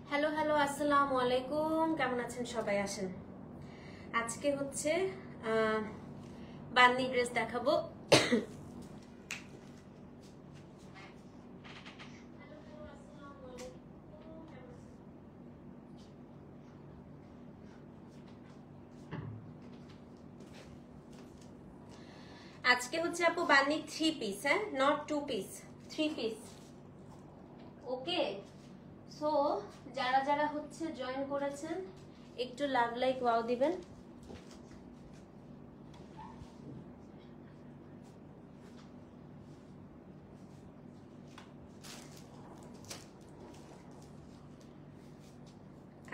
Hello hello, আসসালামু আলাইকুম। কেমন আছেন সবাই? আসেন, আজকে হচ্ছে বান্নি ড্রেস দেখাবো। আজকে হচ্ছে আপু বান্নি 3 পিস, হ্যাঁ, not 2 piece, 3 piece. Okay, so যারা যারা হচ্ছে জয়েন করেছেন একটু লাভ লাইক ওয়াও দিবেন।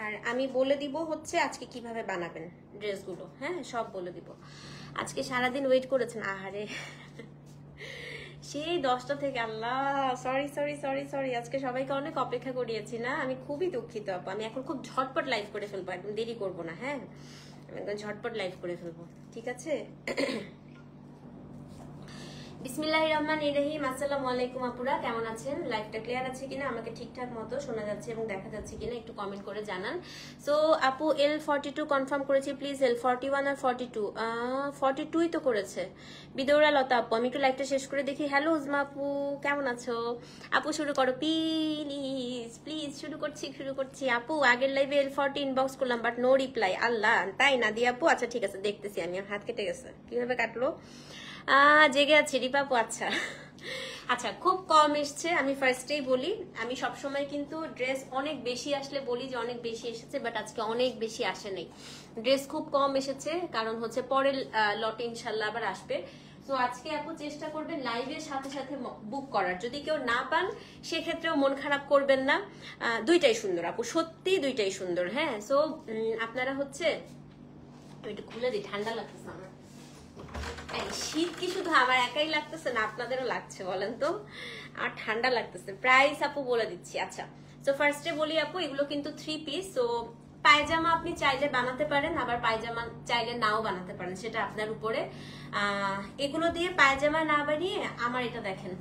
আর আমি বলে দিব হচ্ছে আজকে কিভাবে বানাবেন ড্রেসগুলো, হ্যাঁ, সব বলে দিব। আজকে সারাদিন ওয়েট করেছেন, আহারে সেই 10টা থেকে। আল্লাহ, সরি সরি সরি সরি, আজকে সবাইকে অনেক অপেক্ষা করিয়েছি না, আমি খুবই দুঃখিত আপু। আমি এখন খুব ঝটপট লাইভ করে ফেলবো, একদম দেরি করবো না, হ্যাঁ, আমি একদম ঝটপট লাইভ করে ফেলবো, ঠিক আছে? বিসমিল্লাহির রহমানির রহিম। আসসালামু আলাইকুম আপুরা, কেমন আছেন? লাইভটা ক্লিয়ার আছে কিনা, আমাকে ঠিকঠাক মতো শোনা যাচ্ছে এবং দেখা যাচ্ছে কিনা একটু কমেন্ট করে জানান। সো আপু L42 কনফার্ম করেছি, প্লিজ L41 আর 42, 42ই তো করেছে বিদৌরা লতা আপু। আমি একটু লাইভটা শেষ করে দেখি। হ্যালো উজমা আপু, কেমন আছো? আপু শুরু করো প্লিজ প্লিজ। শুরু করছি আপু। আগের লাইভে L40 ইনবক্স করলাম বাট নো রিপ্লাই। আল্লাহ, তাই না দি আপু? আচ্ছা ঠিক আছে, দেখতেছি আমি। হাত কেটে গেছে, কিভাবে কাটলো? জেগে আছি রিপাপু। আচ্ছা আচ্ছা, খুব কম এসছে। আমি ফার্স্টেই বলি, আমি সবসময় কিন্তু ড্রেস অনেক বেশি আসলে বলি যে অনেক বেশি এসেছে, বাট আজকে অনেক বেশি আসে নাই, ড্রেস খুব কম এসেছে। কারণ হচ্ছে পরের লটে ইনশাল্লাহ আবার আসবে। তো আজকে আপু চেষ্টা করবেন লাইভের সাথে সাথে বুক করার। যদি কেউ না পান সেক্ষেত্রেও মন খারাপ করবেন না, দুইটাই সুন্দর আপু, সত্যি দুইটাই সুন্দর। হ্যাঁ, সো আপনারা হচ্ছে একটু খুলে দিই, ঠান্ডা লাগতেছে আমার। শীত কি শুধু আমার একাই লাগতেছে না, আপনাদেরও লাগছে বলেন তো? আর ঠান্ডা লাগতেছে। প্রাইস আপু বলে দিচ্ছি। আচ্ছা, তো ফার্স্টে বলি আপু, এগুলো কিন্তু 3 পিস। তো পায়জামা আপনি চাইলে বানাতে পারেন, আবার পায়জামা চাইলে নাও বানাতে পারেন, সেটা আপনার উপরে। এগুলো দিয়ে পায়জামা না বানিয়ে আমার এটা দেখেন,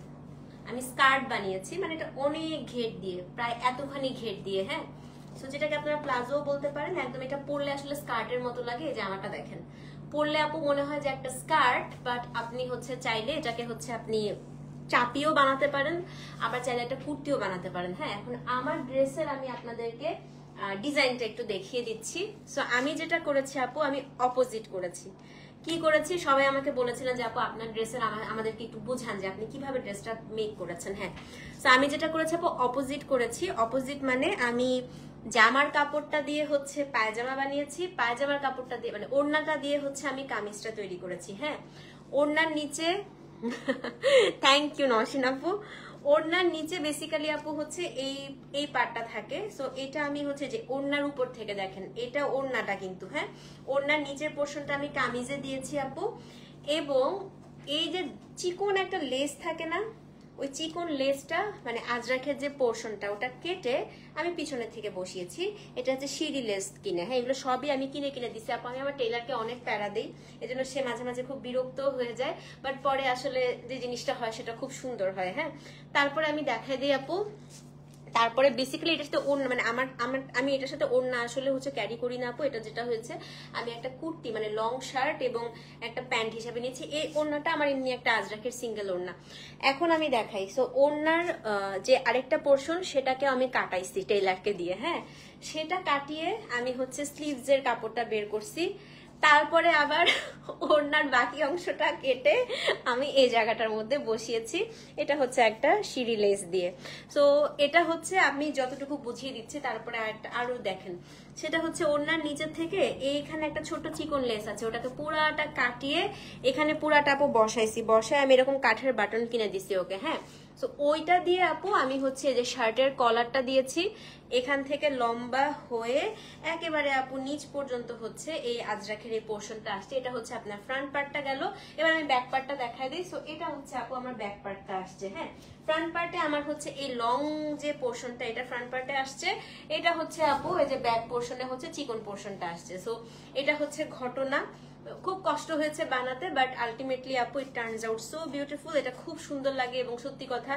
আমি স্কার্ট বানিয়েছি, মানে এটা অনেক ঘের দিয়ে, প্রায় এতখানি ঘের দিয়ে, হ্যাঁ। সো যেটাকে আপনারা প্লাজো বলতে পারেন, একদম এটা পরলে আসলে স্কার্টের মতো লাগে। এই জামাটা দেখেন, পরলে আপু মনে হয় যে একটা স্কার্ট, বাট আপনি হচ্ছে চাইলে এটাকে হচ্ছে আপনি চাপিও বানাতে পারেন, আবার চাইলে একটা কুর্তিও বানাতে পারেন। হ্যাঁ, এখন আমার ড্রেসের আমি আপনাদেরকে ডিজাইনটা একটু দেখিয়ে দিচ্ছি। সো আমি যেটা করেছি আপু, আমি অপোজিট করেছি। কি করেছি, সবাই আমাকে বলেছিলেন যে আপু আপনার ড্রেসের আমাদেরকে একটু বোঝান যে আপনি কিভাবে ড্রেসটা মেক করেছেন। হ্যাঁ, তো আমি যেটা করেছি আপু, অপোজিট করেছি। অপোজিট মানে আমি জামার কাপড়টা দিয়ে হচ্ছে পায়জামা বানিয়েছি, পায়জামার কাপড়টা দিয়ে মানে ওড়নাটা দিয়ে হচ্ছে আমি কামিজটা তৈরি করেছি। হ্যাঁ, ওড়নার নিচে থ্যাংক ইউ নওশিন আপু। ওড়নার নিচে বেসিক্যালি আপু হচ্ছে এই পার্টটা থাকে। সো এটা আমি হচ্ছে যে ওড়নার উপর থেকে দেখেন, এটা ওড়নাটা কিন্তু, হ্যাঁ, ওড়নার নিচের পোর্শনটা আমি কামিজে দিয়েছি আপু। এবং এই যে চিকন একটা লেস থাকে না, ওই চিকন লেসটা মানে আজরাখের যে পোর্শনটা, ওটা কেটে আমি পিছনের থেকে বসিয়েছি। এটা হচ্ছে সিঁড়ি লেস কিনে। হ্যাঁ, এগুলো সবই আমি কিনে কিনে দিচ্ছি আপু। আমি আমার টেলারকে অনেক প্যারা দিই, এজন্য সে মাঝে মাঝে খুব বিরক্ত হয়ে যায়, বাট পরে আসলে যে জিনিসটা হয় সেটা খুব সুন্দর হয়। হ্যাঁ, তারপরে আমি দেখাই দিই আপু। তারপরে বেসিক্যালি এটার সাথে ওড়না মানে আমি এটার সাথে ওড়না আসলে হচ্ছে ক্যারি করি না আপু। এটা যেটা হয়েছে, আমি একটা কুর্তি মানে লং শার্ট এবং একটা প্যান্ট হিসাবে নিয়েছি। এই ওড়নাটা আমার এমনি একটা আজরাকের সিঙ্গেল ওড়না। এখন আমি দেখাই। সো ওড়নার যে আরেকটা পোর্শন, সেটাকে আমি কাটাইছি টেইলারকে দিয়ে। হ্যাঁ, সেটা কাটিয়ে আমি হচ্ছে স্লিভসের কাপড়টা বের করছি। তারপরে আবার ওড়নার বাকি অংশটা কেটে আমি এই জায়গাটার মধ্যে বসিয়েছি। এটা হচ্ছে একটা সিঁড়ি লেস দিয়ে। সো এটা হচ্ছে আমি যতটুকু বুঝিয়ে দিচ্ছি, তারপরে আরো দেখেন, সেটা হচ্ছে ওড়নার নিচের থেকে এইখানে একটা ছোট চিকন লেস আছে, ওটাকে পুরাটা কাটিয়ে এখানে পুরাটা আপু বসাইছি। বসায় আমি এরকম কাঠের বাটন কিনে দিছি ওকে। হ্যাঁ, সো ওইটা দিয়ে আপু আমি হচ্ছে যে শার্টের কলারটা দিয়েছি, এখান থেকে লম্বা হয়ে একেবারে আপু নিচ পর্যন্ত হচ্ছে এই আজরাখের এই পোর্শনটা আসছে। এটা হচ্ছে আপনার ফ্রন্ট পার্টটা গেল। এবার আমি ব্যাক পার্টটা দেখাই দিই। সো এটা হচ্ছে আপু আমার ব্যাক পার্টটা আসছে। হ্যাঁ, ফ্রন্ট পার্টে আমার হচ্ছে এই লং যে পোর্শনটা, এটা ফ্রন্ট পার্টে আসছে। এটা হচ্ছে আপু এই যে ব্যাক পোর্শনে হচ্ছে চিকন পোর্শনটা আসছে। সো এটা হচ্ছে ঘটনা। খুব কষ্ট হয়েছে বানাতে, বাট আলটিমেটলি আপু it turns out so beautiful. এটা খুব সুন্দর লাগে এবং সত্যি কথা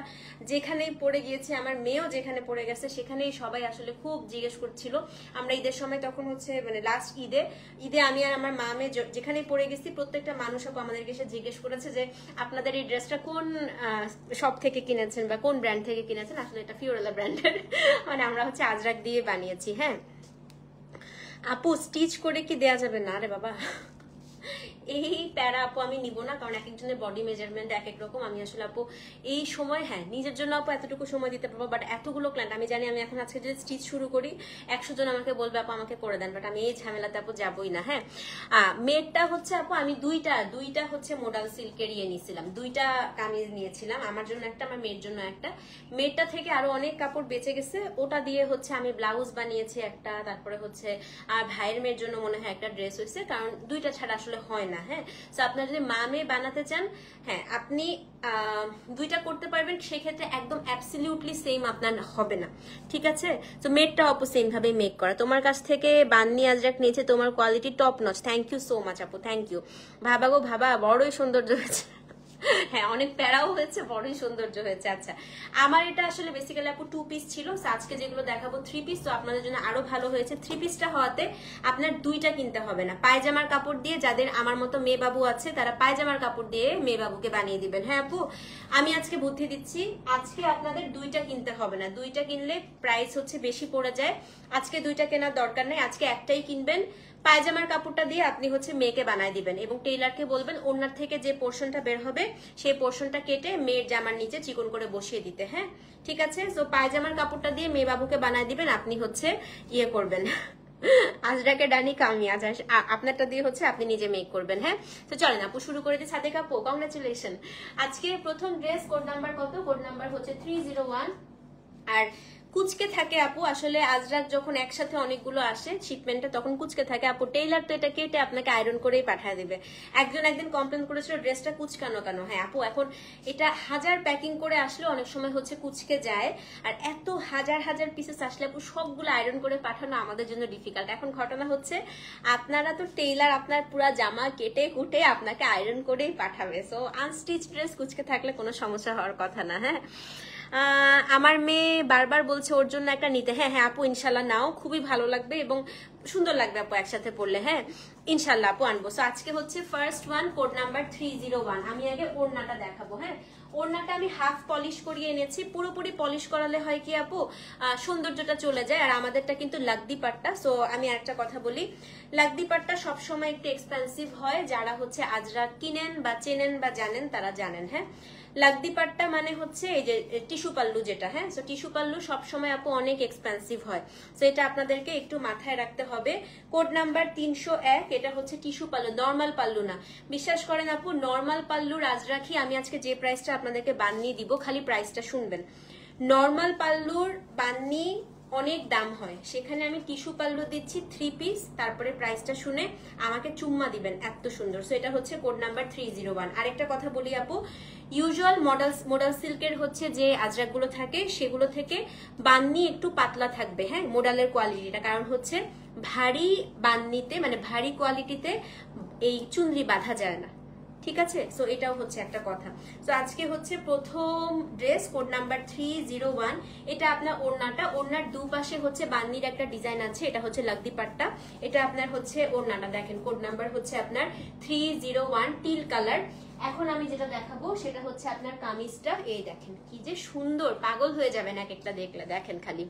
যেখানেই পড়ে গিয়েছে, আমার মেয়েও যেখানে পড়ে গেছে সেখানেই সবাই আসলে খুব জিজ্ঞেস করছিল। আমরা ঈদের সময় তখন হচ্ছে মানে লাস্ট ঈদে আমি আর আমার মা মেয়ে যেখানেই পড়ে গেছি প্রত্যেকটা মানুষ আপু আমাদেরকে এসে জিজ্ঞেস করেছে যে আপনাদের এই ড্রেসটা কোন শপ থেকে কিনেছেন বা কোন ব্র্যান্ড থেকে কিনেছেন। আসলে এটা ফিওরেলা ব্র্যান্ডের, মানে আমরা হচ্ছে আজরাক দিয়ে বানিয়েছি। হ্যাঁ আপু স্টিচ করে কি দেয়া যাবে? না রে বাবা, এই প্যারা আপু আমি নিব না, কারণ এক একজনের বডি মেজারমেন্ট এক এক রকম। আমি আসলে আপু এই সময় হ্যাঁ নিজের জন্য আপু এতটুকু সময় দিতে পারবো, বাট এতগুলো ক্লায়েন্ট আমি জানি আমি এখন আজকে যদি স্টিচ শুরু করি 100 জন আমাকে বলবে আপু আমাকে করে দেন, বাট আমি এই ঝামেলাতে আপু যাবই না। হ্যাঁ মেয়েরটা হচ্ছে আপু আমি দুইটা হচ্ছে মোডাল সিল্কের ইয়ে নিয়েছিলাম, দুইটা কামিজ নিয়েছিলাম, আমার জন্য একটা, আমার মেয়ের জন্য একটা। মেয়েরটা থেকে আরো অনেক কাপড় বেঁচে গেছে, ওটা দিয়ে হচ্ছে আমি ব্লাউজ বানিয়েছি একটা, তারপরে হচ্ছে ভাইয়ের মেয়ের জন্য মনে হয় একটা ড্রেস হয়েছে, কারণ দুইটা ছাড়া আসলে হয় না। হ্যাঁ তো আপনার যদি মা মেয়ে বানাতে চান হ্যাঁ আপনি দুইটা করতে পারবেন, সেক্ষেত্রে একদম অ্যাবসলিউটলি সেম আপনার হবে না, ঠিক আছে? তো মেডটা আপু সেম ভাবে মেক করা। তোমার কাছ থেকে বান্নি আজরাক নিয়েছে, তোমার quality top notch, thank you so much আপু, থ্যাংক ইউ। ভাবা গো ভাবা, বড়ই সৌন্দর্য হয়েছে। হ্যাঁ অনেক প্যারাও হয়েছে, বড়ই সৌন্দর্য হয়েছে। আচ্ছা আমার এটা আসলে বেসিক্যালি আপু 2 পিস ছিল, আজকে যেগুলো দেখাবো 3 পিস, তো আপনাদের জন্য আরো ভালো হয়েছে। 3 পিসটা হওয়াতে আপনার দুইটা কিনতে হবে না। পায়জামার কাপড় দিয়ে যাদের আমার মতো মেয়ে বাবু আছে তারা পায়জামার কাপড় দিয়ে মেয়ে বাবুকে বানিয়ে দিবেন। হ্যাঁ আপু আমি আজকে বুদ্ধি দিচ্ছি, আজকে আপনাদের দুইটা কিনতে হবে না, দুইটা কিনলে প্রাইস হচ্ছে বেশি পড়ে যায়। আজকে দুইটা কেনার দরকার নেই, আজকে একটাই কিনবেন। পায়জামার কাপড়টা দিয়ে আপনি হচ্ছে মেয়েকে বানাই দিবেন এবং টেইলারকে বলবেন ওনার থেকে যে পোর্শনটা বের হবে সেই পোর্শনটা কেটে মেয়ের জামার নিচে চিকন করে বসিয়ে দিতে। হ্যাঁ ঠিক আছে, তো পায়জামার কাপড়টা দিয়ে মেয়ে বাবুকে বানাই দিবেন, আপনি হচ্ছে ইয়ে করবেন আজরাকে ডানি কামি আজ আপনারটা দিয়ে হচ্ছে আপনি নিজে মেক করবেন। হ্যাঁ তো চলেন আপু শুরু করে দিই। সাদেক আপু কংগ্রাচুলেশন, আজকে প্রথম ড্রেস। কোড নাম্বার কত? কোড নাম্বার হচ্ছে 301। আর কুচকে থাকে আপু, আসলে আজরাক যখন একসাথে অনেকগুলো আসে শিপমেন্টে তখন কুচকে থাকে আপু। টেইলার তো এটা কেটে আপনাকে আয়রন করেই পাঠিয়ে দিবে। একদিন কমপ্লেন করেছিল ড্রেসটা কুচকানো কেন। হ্যাঁ আপু এখন এটা 1000 প্যাকিং করে আসলে অনেক সময় হচ্ছে কুচকে যায়, আর এত হাজার পিসেস আসলে আপু সবগুলো আয়রন করে পাঠানো আমাদের জন্য ডিফিকাল্ট। এখন ঘটনা হচ্ছে আপনারা তো টেইলার আপনার পুরা জামা কেটে কুটে আপনাকে আয়রন করেই পাঠাবে, সো আনস্টিচ ড্রেস কুচকে থাকলে কোনো সমস্যা হওয়ার কথা না। হ্যাঁ আমার মেয়ে বারবার বলছে ওর জন্য একটা নিতে। হ্যাঁ হ্যাঁ আপু ইনশাল্লাহ নাও, খুবই ভালো লাগবে এবং সুন্দর লাগবে আপু একসাথে পড়লে। হ্যাঁ ইনশাল্লাহ আপু আনবো। সো আজকে হচ্ছে ফার্স্ট ওয়ান, কোড নাম্বার 301। আমি আগে ওড়নাটা দেখাবো। হ্যাঁ ওড়নাটা আমি হাফ পলিশ করিয়ে এনেছি, পুরোপুরি পলিশ করালে হয় কি আপু সৌন্দর্যটা চলে যায়, আর আমাদেরটা কিন্তু লাগদি পাট্টা। সো আমি একটা কথা বলি, লাগদি পাট্টা সবসময় একটু এক্সপেন্সিভ হয়, যারা হচ্ছে আজরাক কিনেন বা চেনেন বা জানেন তারা জানেন। হ্যাঁ লাগদি পাট্টা মানে হচ্ছে এই যে টিস্যু পাল্লু যেটা। হ্যাঁ সো টিস্যু পাল্লু সবসময় আপু অনেক এক্সপেন্সিভ হয়, সো এটা আপনাদেরকে একটু মাথায় রাখতে হবে। কোড নাম্বার 301, এটা হচ্ছে টিস্যু পাল্লু, নর্মাল পাল্লু না। বিশ্বাস করেন আপু নর্মাল পাল্লুর আজরাকি আমি আজকে যে প্রাইসটা আপনাদেরকে বান্নি দিব, খালি প্রাইসটা শুনবেন। নর্মাল পাল্লুর বান্নি অনেক দাম হয়, সেখানে আমি টিস্যু পাল্লু দিচ্ছি 3 পিস, তারপরে প্রাইসটা শুনে আমাকে চুম্মা দিবেন, এত সুন্দর। সো এটা হচ্ছে কোড নাম্বার 301। আরেকটা কথা বলি আপু, ইউজুয়াল মডেল সিল্কের হচ্ছে যে আজরাকগুলো থাকে সেগুলো থেকে বান্নি একটু পাতলা থাকবে। হ্যাঁ মোডালের কোয়ালিটিটা, কারণ হচ্ছে ভারী বান্নিতে মানে ভারী কোয়ালিটিতে এই চুনরি বাঁধা যায় না, ঠিক আছে? সো এটাও হচ্ছে একটা কথা। সো আজকে হচ্ছে প্রথম ড্রেস কোড নাম্বার 301। এটা আপনার ওড়নাটা, ওড়নার দুপাশে হচ্ছে বান্নির একটা ডিজাইন আছে, এটা হচ্ছে লাগদি পাট্টা। এটা আপনার হচ্ছে ওড়নাটা দেখেন, কোড নাম্বার হচ্ছে আপনার 301 টিল কালার। এখন আমি যেটা দেখাবো সেটা হচ্ছে আপনার কামিজটা, এই দেখেন কি যে সুন্দর, পাগল হয়ে যাবেন এক একটা দেখলে, দেখেন খালি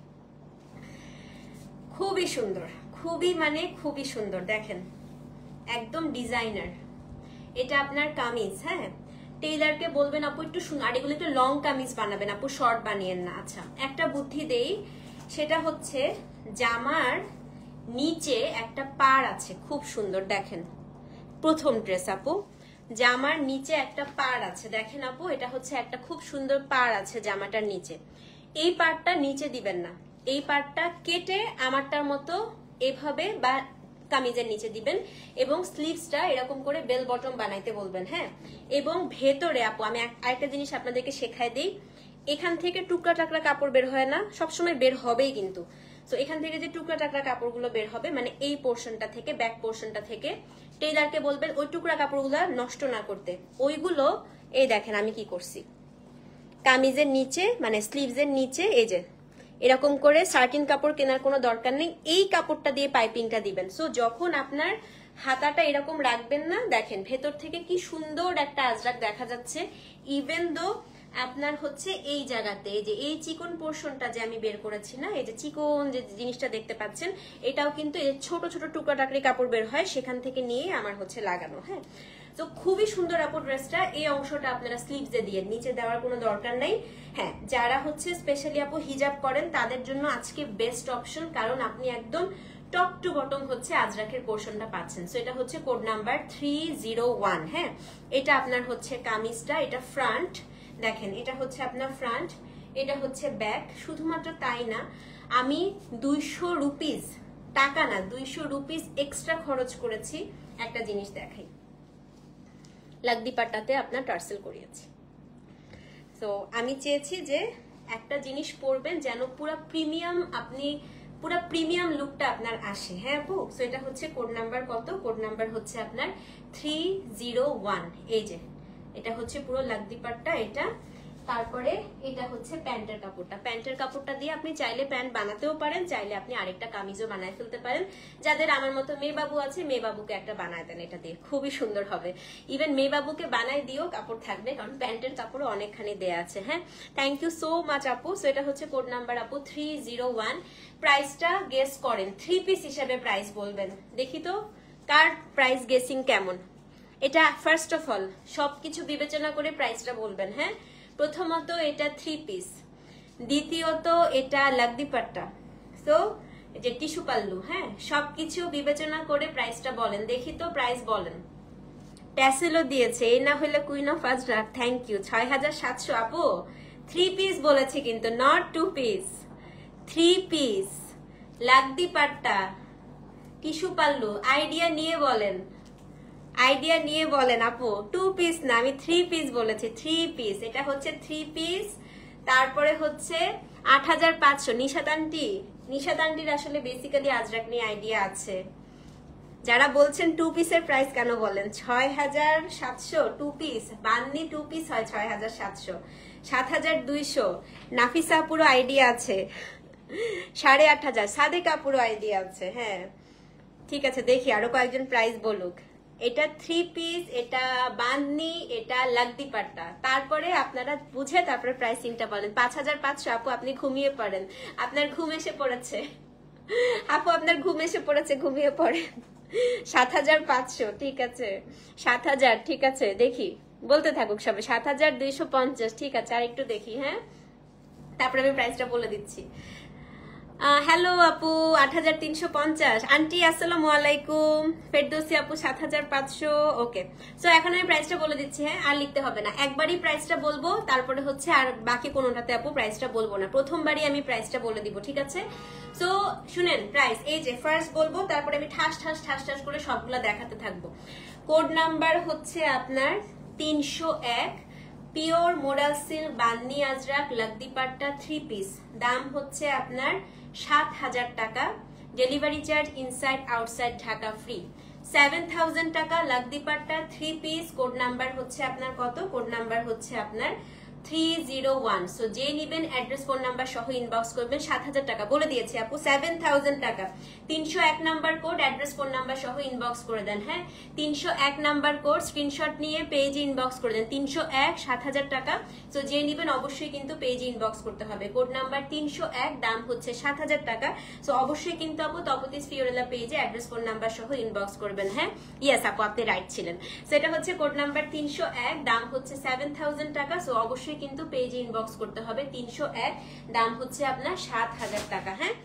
খুবই সুন্দর, খুবই মানে খুবই সুন্দর, দেখেন একদম ডিজাইনার। এটা আপনার কামিজ। হ্যাঁ টেইলারকে বলবেন আপু একটু আর এগুলো একটু লং কামিজ বানাবেন আপু, শর্ট বানিয়েন না। আচ্ছা একটা বুদ্ধি দেই, সেটা হচ্ছে জামার নিচে একটা পাড় আছে খুব সুন্দর, দেখেন প্রথম ড্রেস আপু, জামার নিচে একটা পাড় আছে, দেখেন আপু এটা হচ্ছে একটা খুব সুন্দর পাড় আছে জামাটার নিচে। এই পাড়টা নিচে দিবেন না, এই পাড়টা কেটে আমারটার মতো এভাবে বা কামিজের নিচে দিবেন এবং স্লিভসটা এরকম করে বেল বটম বানাইতে বলবেন। হ্যাঁ এবং ভেতরে আপু আমি আরেকটা জিনিস আপনাদেরকে শেখাই দিই, এখান থেকে টুকরা টাকরা কাপড় বের হয় না, সবসময় বের হবেই কিন্তু। তো এখান থেকে যে টুকরা টাকরা কাপড়গুলো বের হবে মানে এই পোর্শনটা থেকে, ব্যাক পোর্শনটা থেকে টেইলারকে বলবেন ওই টুকরা কাপড়গুলো নষ্ট না করতে। ওইগুলো এই দেখেন আমি কি করছি, কামিজের নিচে মানে স্লিভসের নিচে এই যে এরকম করে সার্টিন কাপড় কেনার কোনো দরকার নেই, এই কাপড়টা দিয়ে পাইপিংটা দিবেন। সো যখন আপনার হাতাটা এরকম রাখবেন না, দেখেন ভেতর থেকে কি সুন্দর একটা আজরাক দেখা যাচ্ছে। ইভেন দো আপনার হচ্ছে এই জায়গাতে এই যে এই চিকন পোর্শনটা যে আমি বের করেছি না, এই যে চিকন যে জিনিসটা দেখতে পাচ্ছেন, এটাও কিন্তু এই ছোট ছোট টুকরা টাকরি কাপড় বের হয়, সেখান থেকে নিয়ে আমার হচ্ছে লাগানো। হ্যাঁ, তো খুবই সুন্দর আপু ড্রেসটা। এই অংশটা আপনারা স্লিভসে দিয়ে, নিচে দেওয়ার কোনো দরকার নাই। হ্যাঁ, যারা হচ্ছে স্পেশালি আপু হিজাব করেন তাদের জন্য আজকে বেস্ট অপশন, কারণ আপনি একদম টপ টু বটম হচ্ছে আজরাকের পোর্শনটা পাচ্ছেন। সো এটা হচ্ছে কোড নাম্বার 301। হ্যাঁ, এটা আপনার হচ্ছে কামিজটা, এটা ফ্রন্ট, দেখেন এটা হচ্ছে আপনার ফ্রন্ট, এটা হচ্ছে ব্যাক। শুধুমাত্র তাই না, আমি 200 রুপিস, টাকা না 200 রুপিস এক্সট্রা খরচ করেছি। একটা জিনিস দেখাই, লাগদি পাট্টাতে আপনার টার্সেল করিয়েছি। সো আমি চেয়েছি যে একটা জিনিস পরবেন যেন পুরো প্রিমিয়াম, আপনি পুরো প্রিমিয়াম লুকটা আপনার আসে। হ্যাঁ আপু, সো এটা হচ্ছে কোড নাম্বার কত, কোড নাম্বার হচ্ছে আপনার 301। এই যে এটা হচ্ছে পুরো লাগদি পাট্টা এটা। তারপরে এটা হচ্ছে প্যান্টের কাপড়টা, প্যান্টের কাপড়টা দিয়ে আপনি চাইলে প্যান্ট বানাতেও পারেন, চাইলে আপনি আরেকটা কামিজও বানায় ফেলতে পারেন। যাদের আমার মতো মেয়ে বাবু আছে, মেয়ে বাবুকে একটা বানায় দেন, এটা দিয়ে খুবই সুন্দর হবে। ইভেন মেয়ে বাবুকে বানায় দিয়েও কাপড় থাকবে, কারণ প্যান্টের কাপড়ও অনেকখানি দেয়া আছে। হ্যাঁ, থ্যাংক ইউ সো মাচ আপু। সো এটা হচ্ছে কোড নাম্বার আপু 301। প্রাইসটা গেস করেন, 3 পিস হিসেবে প্রাইস বলবেন, দেখি তো কার প্রাইস গেসিং কেমন। এটা ফার্স্ট অফ অল সবকিছু বিবেচনা করে প্রাইসটা বলবেন। হ্যাঁ, প্রথমত এটা 3 পিস, দ্বিতীয়ত এটা লাগদি পাট্টা, তো যে টিস্যু পাল্লু। হ্যাঁ, সবকিছু বিবেচনা করে প্রাইসটা বলেন, দেখি তো প্রাইস বলেন। ট্যাসেলও দিয়েছে, এই না হলে queen of Ajrak. Thank you. 6700 আপু, 3 পিস বলেছি কিন্তু, not 2 piece, 3 piece lagdi patta tissue pallu. Idea নিয়ে বলেন, আইডিয়া নিয়ে বলেন আপু, 2 পিস না, আমি 3 পিস বলেছি, 3 পিস। এটা হচ্ছে 3 পিস। তারপরে হচ্ছে 8500। নিশাত আন্টি, নিশাত আন্টির আসলে বেসিক্যালি আজরাক নিয়ে আইডিয়া আছে। যারা বলছেন 2 পিসের প্রাইস কেন বলেন, 6700 2 পিস, বান্নি 2 পিস হয় 6700, 7200। নাফিসা পুরো আইডিয়া আছে, 8500। সাদেকা পুরো আইডিয়া আছে। হ্যাঁ ঠিক আছে, দেখি আরো কয়েকজন প্রাইস বলুক। এটা 3 পিস, এটা বান্নি, এটা লাগদি পাট্টা। তারপরে আপনারা বুঝে তারপরে প্রাইসিংটা বলেন। 5500 আপু, আপনি ঘুমিয়ে পড়েন, আপনার ঘুম এসে পড়েছে আপু, আপনার ঘুম এসে পড়েছে, ঘুমিয়ে পড়েন। 7500, ঠিক আছে 7000, ঠিক আছে দেখি, বলতে থাকুক সবাই। 7250, ঠিক আছে আর একটু দেখি। হ্যাঁ, তারপরে আমি প্রাইসটা বলে দিচ্ছি। হ্যালো আপু, 8350। আন্টি আসসালামু আলাইকুম। ফেরদৌসি আপু 7500। ওকে, সো এখন আমি প্রাইসটা বলে দিচ্ছি। হ্যাঁ, আর লিখতে হবে না, একবারই প্রাইসটা বলবো, তারপরে হচ্ছে আর বাকি কোনোটাতে আপু প্রাইসটা বলবো না, প্রথমবারই আমি প্রাইসটা বলে দিব, ঠিক আছে? সো শুনেন, প্রাইস এই যে ফার্স্ট বলবো, তারপরে আমি ঠাস ঠাস ঠাস ঠাস করে সবগুলা দেখাতে থাকবো। কোড নাম্বার হচ্ছে আপনার 301, পিওর মোডাল সিল্ক বান্নি আজরাক লাগদি পাট্টা 3 পিস, দাম হচ্ছে আপনার 7000 টাকা। Delivery charge inside outside Dhaka free. 7000 টাকা লাগদি পাট্টা 3 পিস। কোড নাম্বার হচ্ছে আপনার কত, কোড নাম্বার হচ্ছে আপনার 301। সো যে নিবেন অ্যাড্রেস ফোন নাম্বার সহ ইনবক্স করবেন। 7000 টাকা বলে দিয়েছি আপু, 7000 টাকা। 301 number code, address phone number সহ ইনবক্স করে দেন। হ্যাঁ, 301 নাম্বার কোড স্ক্রিনশট নিয়ে পেজে ইনবক্স করে দেন। 301, 7000 টাকা। সো যে নিবেন অবশ্যই কিন্তু পেজে ইনবক্স করতে হবে। কোড নাম্বার 301, দাম হচ্ছে 7000 টাকা। সো অবশ্যই কিন্তু আপু তপতিস ফিওরেলা পেজে অ্যাড্রেস ফোন নাম্বার সহ ইনবক্স করবেন। হ্যাঁ, ইয়েস আপু আপনি রাইট ছিলেন। সো এটা হচ্ছে কোড নাম্বার 301, দাম হচ্ছে 7000 টাকা। সো অবশ্যই কিন্তু পেজে ইনবক্স করতে হবে। 301, দাম হচ্ছে আপনার 7000 টাকা। হ্যাঁ,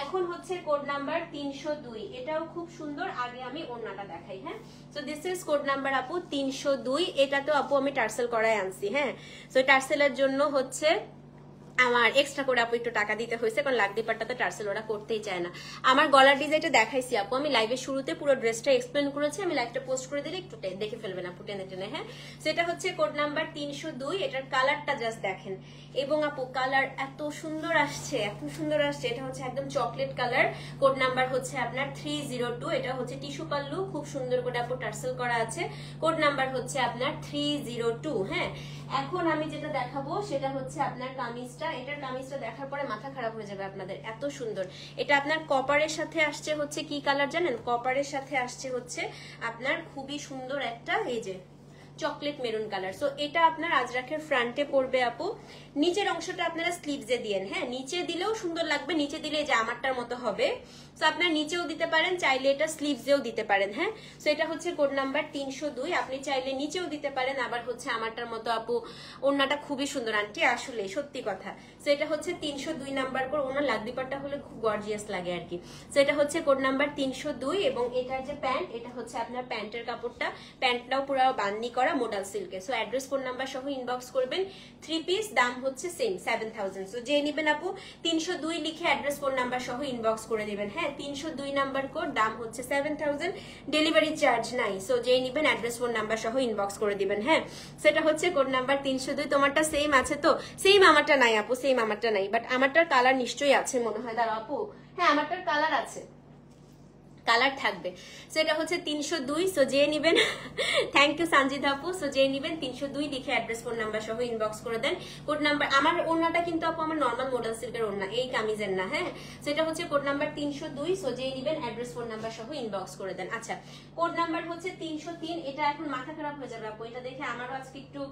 এখন হচ্ছে কোড নাম্বার 302, এটাও খুব সুন্দর। আগে আমি ওড়নাটা দেখাই। হ্যাঁ, so this is code number আপু 302। এটা তো আপু আমি টার্সেল করায় আনছি। হ্যাঁ, সো টার্সেলের জন্য হচ্ছে আমার এক্সট্রা করে আপু একটু টাকা দিতে হয়েছে, কারণ লাকদি পাট্টাতে টার্সেল ওরা করতেই চায় না। আমার গলার ডিজাইনটা দেখাইছি আপু, আমি লাইভের শুরুতে পুরো ড্রেসটা এক্সপ্লেন করেছি, আমি লাইভটা পোস্ট করে দিলে একটু দেখে ফেলবেন আপু টেনে টেনে। হ্যাঁ, সেটা হচ্ছে কোড নাম্বার 302। এটার কালারটা জাস্ট দেখেন, এবং আপু কালার এত সুন্দর আসছে, এত সুন্দর আসছে। এটা হচ্ছে একদম চকলেট কালার, কোড নাম্বার হচ্ছে আপনার 302। এটা হচ্ছে টিস্যু পাল্লু, খুব সুন্দর করে আপু টার্সেল করা আছে, কোড নাম্বার হচ্ছে আপনার 302। হ্যাঁ, এখন আমি যেটা দেখাবো সেটা হচ্ছে আপনার কামিজটা। এটার কামিজটা দেখার পরে মাথা খারাপ হয়ে যাবে আপনাদের, এত সুন্দর। এটা আপনার কপারের সাথে আসছে হচ্ছে কি কালার জানেন? কপারের সাথে আসছে হচ্ছে আপনার খুবই সুন্দর একটা এই যে চকলেট মেরুন কালার। সো এটা আপনার আজরাকের ফ্রন্টে পড়বে আপু, নিচের অংশটা আপনারা স্লিভসে দিয়েন। হ্যাঁ, নিচে দিলেও সুন্দর লাগবে, নিচে দিলে যে আমারটার মতো হবে। সো আপনার নিচেও দিতে পারেন, চাইলে এটা স্লিভসেও দিতে পারেন। হ্যাঁ, সো এটা হচ্ছে কোড নাম্বার 302। আপনি চাইলে নিচেও দিতে পারেন, আবার হচ্ছে আমারটার মতো আপু ওড়নাটা খুবই সুন্দর আন্টি, আসলে সত্যি কথা। সো এটা হচ্ছে 302 নাম্বার কোড, ওনার লাগদিপাটটা হলে খুব গর্জিয়াস লাগে আর কি। সো এটা হচ্ছে কোড নাম্বার 302। এবং এটার যে প্যান্ট, এটা হচ্ছে আপনার প্যান্টের কাপড়টা, প্যান্টটাও পুরো বান্নি করা মোডাল সিল্কে। সো অ্যাড্রেস ফোন নাম্বার সহ ইনবক্স করবেন। 3 পিস, দাম হচ্ছে সেম 7000। সো যে নেবেন আপু 302 লিখে অ্যাড্রেস ফোন নাম্বার সহ ইনবক্স করে দিবেন। হ্যাঁ, 302 নাম্বার কোড, দাম হচ্ছে 7000, ডেলিভারি চার্জ নাই। সো যে নেবেন অ্যাড্রেস ফোন নাম্বার সহ ইনবক্স করে দিবেন। হ্যাঁ, সেটা হচ্ছে কোড নাম্বার 302। তোমারটা সেম আছে তো? সেম আমারটা নাই আপু, সেম আমারটা নাই, বাট আমারটার কালার নিশ্চয়ই আছে মনে হয়। দাঁড়াও আপু, হ্যাঁ আমারটার কালার আছে, কালার থাকবে। সো এটা হচ্ছে 302। সো যে নিবেন, থ্যাংক ইউ সঞ্জিত আপু। সো যে নিবেন 302 লিখে অ্যাড্রেস ফোন নাম্বার সহ ইনবক্স করে দেন। কোড নাম্বার, আমার ওড়নাটা কিন্তু আপু আমার নরমাল মডেল সিল্কের ওড়না, এই কামিজের না। হ্যাঁ, সো এটা হচ্ছে কোড নাম্বার 302। সো যে নিবেন অ্যাড্রেস ফোন নাম্বার সহ ইনবক্স করে দেন। আচ্ছা, কোড নাম্বার হচ্ছে 303। এটা এখন মাথা খারাপ হয়ে যাবে আপু, এটা দেখে আমারও আজকে একটু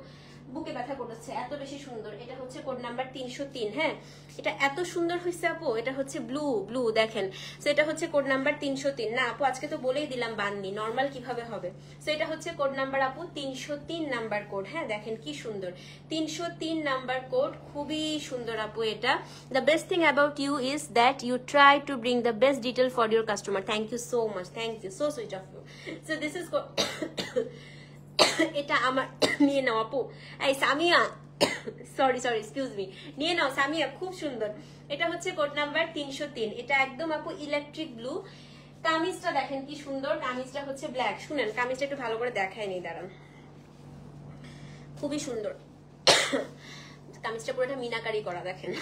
বুকে ব্যথা করতেছে, এত বেশি সুন্দর। এটা হচ্ছে কোড নাম্বার 303। হ্যাঁ, এটা এত সুন্দর হয়েছে আপু, এটা হচ্ছে ব্লু ব্লু দেখেন। সো এটা হচ্ছে কোড নাম্বার 303। না আপু আজকে তো বলেই দিলাম বাননি, নরমাল কিভাবে হবে। সো এটা হচ্ছে কোড নাম্বার আপু 303 নাম্বার কোড। হ্যাঁ, দেখেন কি সুন্দর, 303 নাম্বার কোড, খুবই সুন্দর আপু এটা। The best thing about you is that you try to bring the best detail for your customer. Thank you so much, thank you, so sweet of you. So this is এটা আমার নিয়ে নাও আপু, এই Samia, sorry sorry excuse me, নিয়ে নাও সামিয়া, খুব সুন্দর। এটা হচ্ছে কোড নাম্বার 303। এটা একদম আপু ইলেকট্রিক ব্লু। কামিজটা দেখেন কি সুন্দর, কামিজটা হচ্ছে ব্ল্যাক। শুনেন কামিজটা একটু ভালো করে দেখাই নি, দাঁড়ান, খুবই সুন্দর কামিজটা, পুরোটা মিনাকারি করা দেখেন,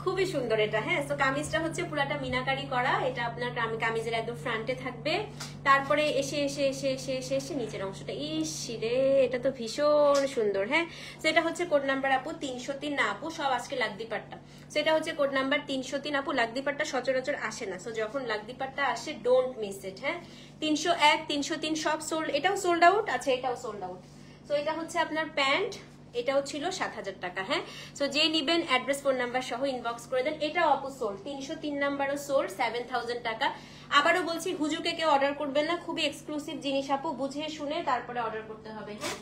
খুবই সুন্দর এটা। হ্যাঁ, তো কামিজটা হচ্ছে পুরাটা মিনাকারি করা, এটা আপনার কামিজের একদম ফ্রন্টে থাকবে, তারপরে এসে এসে এসে এসে এসে এসে নিচের অংশটা, ইস রে এটা তো ভীষণ সুন্দর। হ্যাঁ, তো এটা হচ্ছে কোড নাম্বার আপু 303। না আপু সব আজকে লাগদিপাট্টা। সো এটা হচ্ছে কোড নাম্বার 303 আপু, লাগদিপাট্টা সচরাচর আসে না, সো যখন লাগদিপাট্টা আসে ডোন্ট মিস ইট। হ্যাঁ, 301 303 সব সোল্ড, এটাও সোল্ড আউট। আচ্ছা, এটাও সোল্ড আউট। সো এটা হচ্ছে আপনার প্যান্ট, এটাও ছিল 7000 টাকা। হ্যাঁ, সো যে নিবেন অ্যাড্রেস ফোন নাম্বার সহ ইনবক্স করে দেন। এটাও আপু সোল্ড, 303 নাম্বারও সোল্ড, 7000 টাকা। আবারও বলছি হুজুকে কেউ অর্ডার করবেন না, খুবই এক্সক্লুসিভ জিনিস আপু, বুঝে শুনে তারপরে অর্ডার করতে হবে। হ্যাঁ,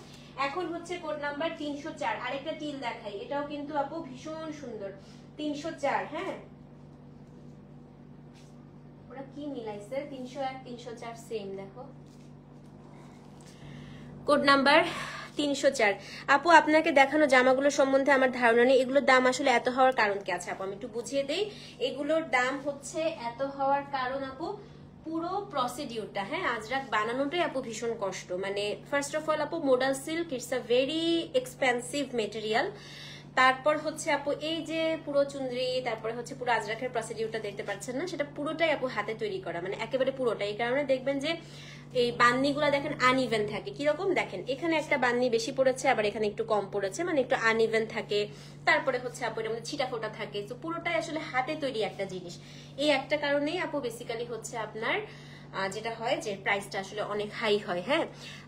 এখন হচ্ছে কোড নাম্বার 304। আরেকটা টিল দেখাই, এটাও কিন্তু আপু ভীষণ সুন্দর, 304। হ্যাঁ, ওরা কি মিলাইছে, 301 304 সেম, দেখো কোড নাম্বার 304। আপু আপনাকে দেখানো জামাগুলো সম্বন্ধে আমার ধারণা নেই, এগুলোর দাম আসলে এত হওয়ার কারণ কি আছে আপু? আমি একটু বুঝিয়ে দেই। এগুলোর দাম হচ্ছে এত হওয়ার কারণ আপু পুরো প্রসিডিউরটা। হ্যাঁ, আজরাক বানানোটাই আপু ভীষণ কষ্ট। মানে ফার্স্ট অফ অল আপু modal silk it's a very expensive material. তারপর হচ্ছে আপু এই যে পুরো চুনরি, তারপরে হচ্ছে পুরো আজরাকের প্রসিডিউরটা দেখতে পাচ্ছেন না, সেটা পুরোটাই আপু হাতে তৈরি করা, মানে একেবারে পুরোটাই। এই কারণে দেখবেন যে এই বান্নিগুলা দেখেন আনইভেন থাকে। কিরকম দেখেন, এখানে একটা বান্নি বেশি পড়েছে, আবার এখানে একটু কম পড়েছে, মানে একটু আনইভেন থাকে। তারপরে হচ্ছে আপু এর মধ্যে ছিটা ফোটা থাকে। তো পুরোটাই আসলে হাতে তৈরি একটা জিনিস। এই একটা কারণেই আপু বেসিক্যালি হচ্ছে আপনার যেটা হয় যে প্রাইসটা আসলে অনেক হাই হয়। হ্যাঁ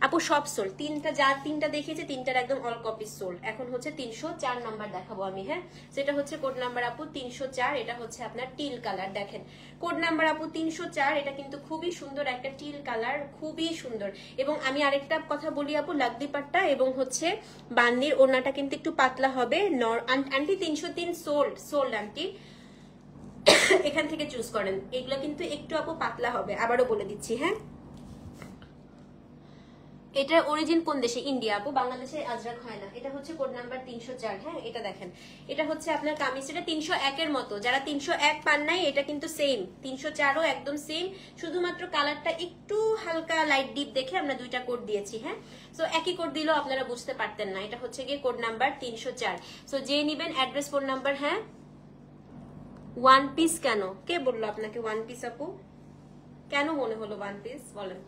আপু, সব সোল, তিনটা দেখিয়েছে, তিনটার একদম অল কপি সোল। এখন হচ্ছে 304 নাম্বার দেখাবো আমি। হ্যাঁ, সেটা হচ্ছে কোড নাম্বার আপু 304। এটা হচ্ছে আপনার টিল কালার, দেখেন কোড নাম্বার আপু 304। এটা কিন্তু খুবই সুন্দর একটা টিল কালার, খুবই সুন্দর। এবং আমি আরেকটা কথা বলি আপু, লাগদিপাট্টা এবং হচ্ছে বান্নির ওড়নাটা কিন্তু একটু পাতলা হবে। আন্টি 303 সোল্ড আন্টি, এখান থেকে চুজ করেন। এগুলো কিন্তু একটু আপু পাতলা হবে, আবারও বলে দিচ্ছি। হ্যাঁ, এটার অরিজিন কোন দেশে? ইন্ডিয়া আপু, বাংলাদেশে আজরাক হয় না। এটা হচ্ছে কোড নাম্বার 304। হ্যাঁ, এটা দেখেন, এটা হচ্ছে আপনার কামিজ, এটা 301 এর মতো। যারা 301 পান নাই, এটা কিন্তু সেম 304ও একদম সেম, শুধুমাত্র কালারটা একটু হালকা লাইট ডিপ দেখে আমরা দুইটা কোড দিয়েছি। হ্যাঁ, সো একই কোড দিলেও আপনারা বুঝতে পারতেন না। এটা হচ্ছে গিয়ে কোড নাম্বার 304। সো যে নিবেন অ্যাড্রেস, ফোন নাম্বার। হ্যাঁ, ওয়ান পিস কেন? কে বললো আপনাকে ওয়ান পিস আপু? কেন মনে হলো ওয়ান পিস বলেন?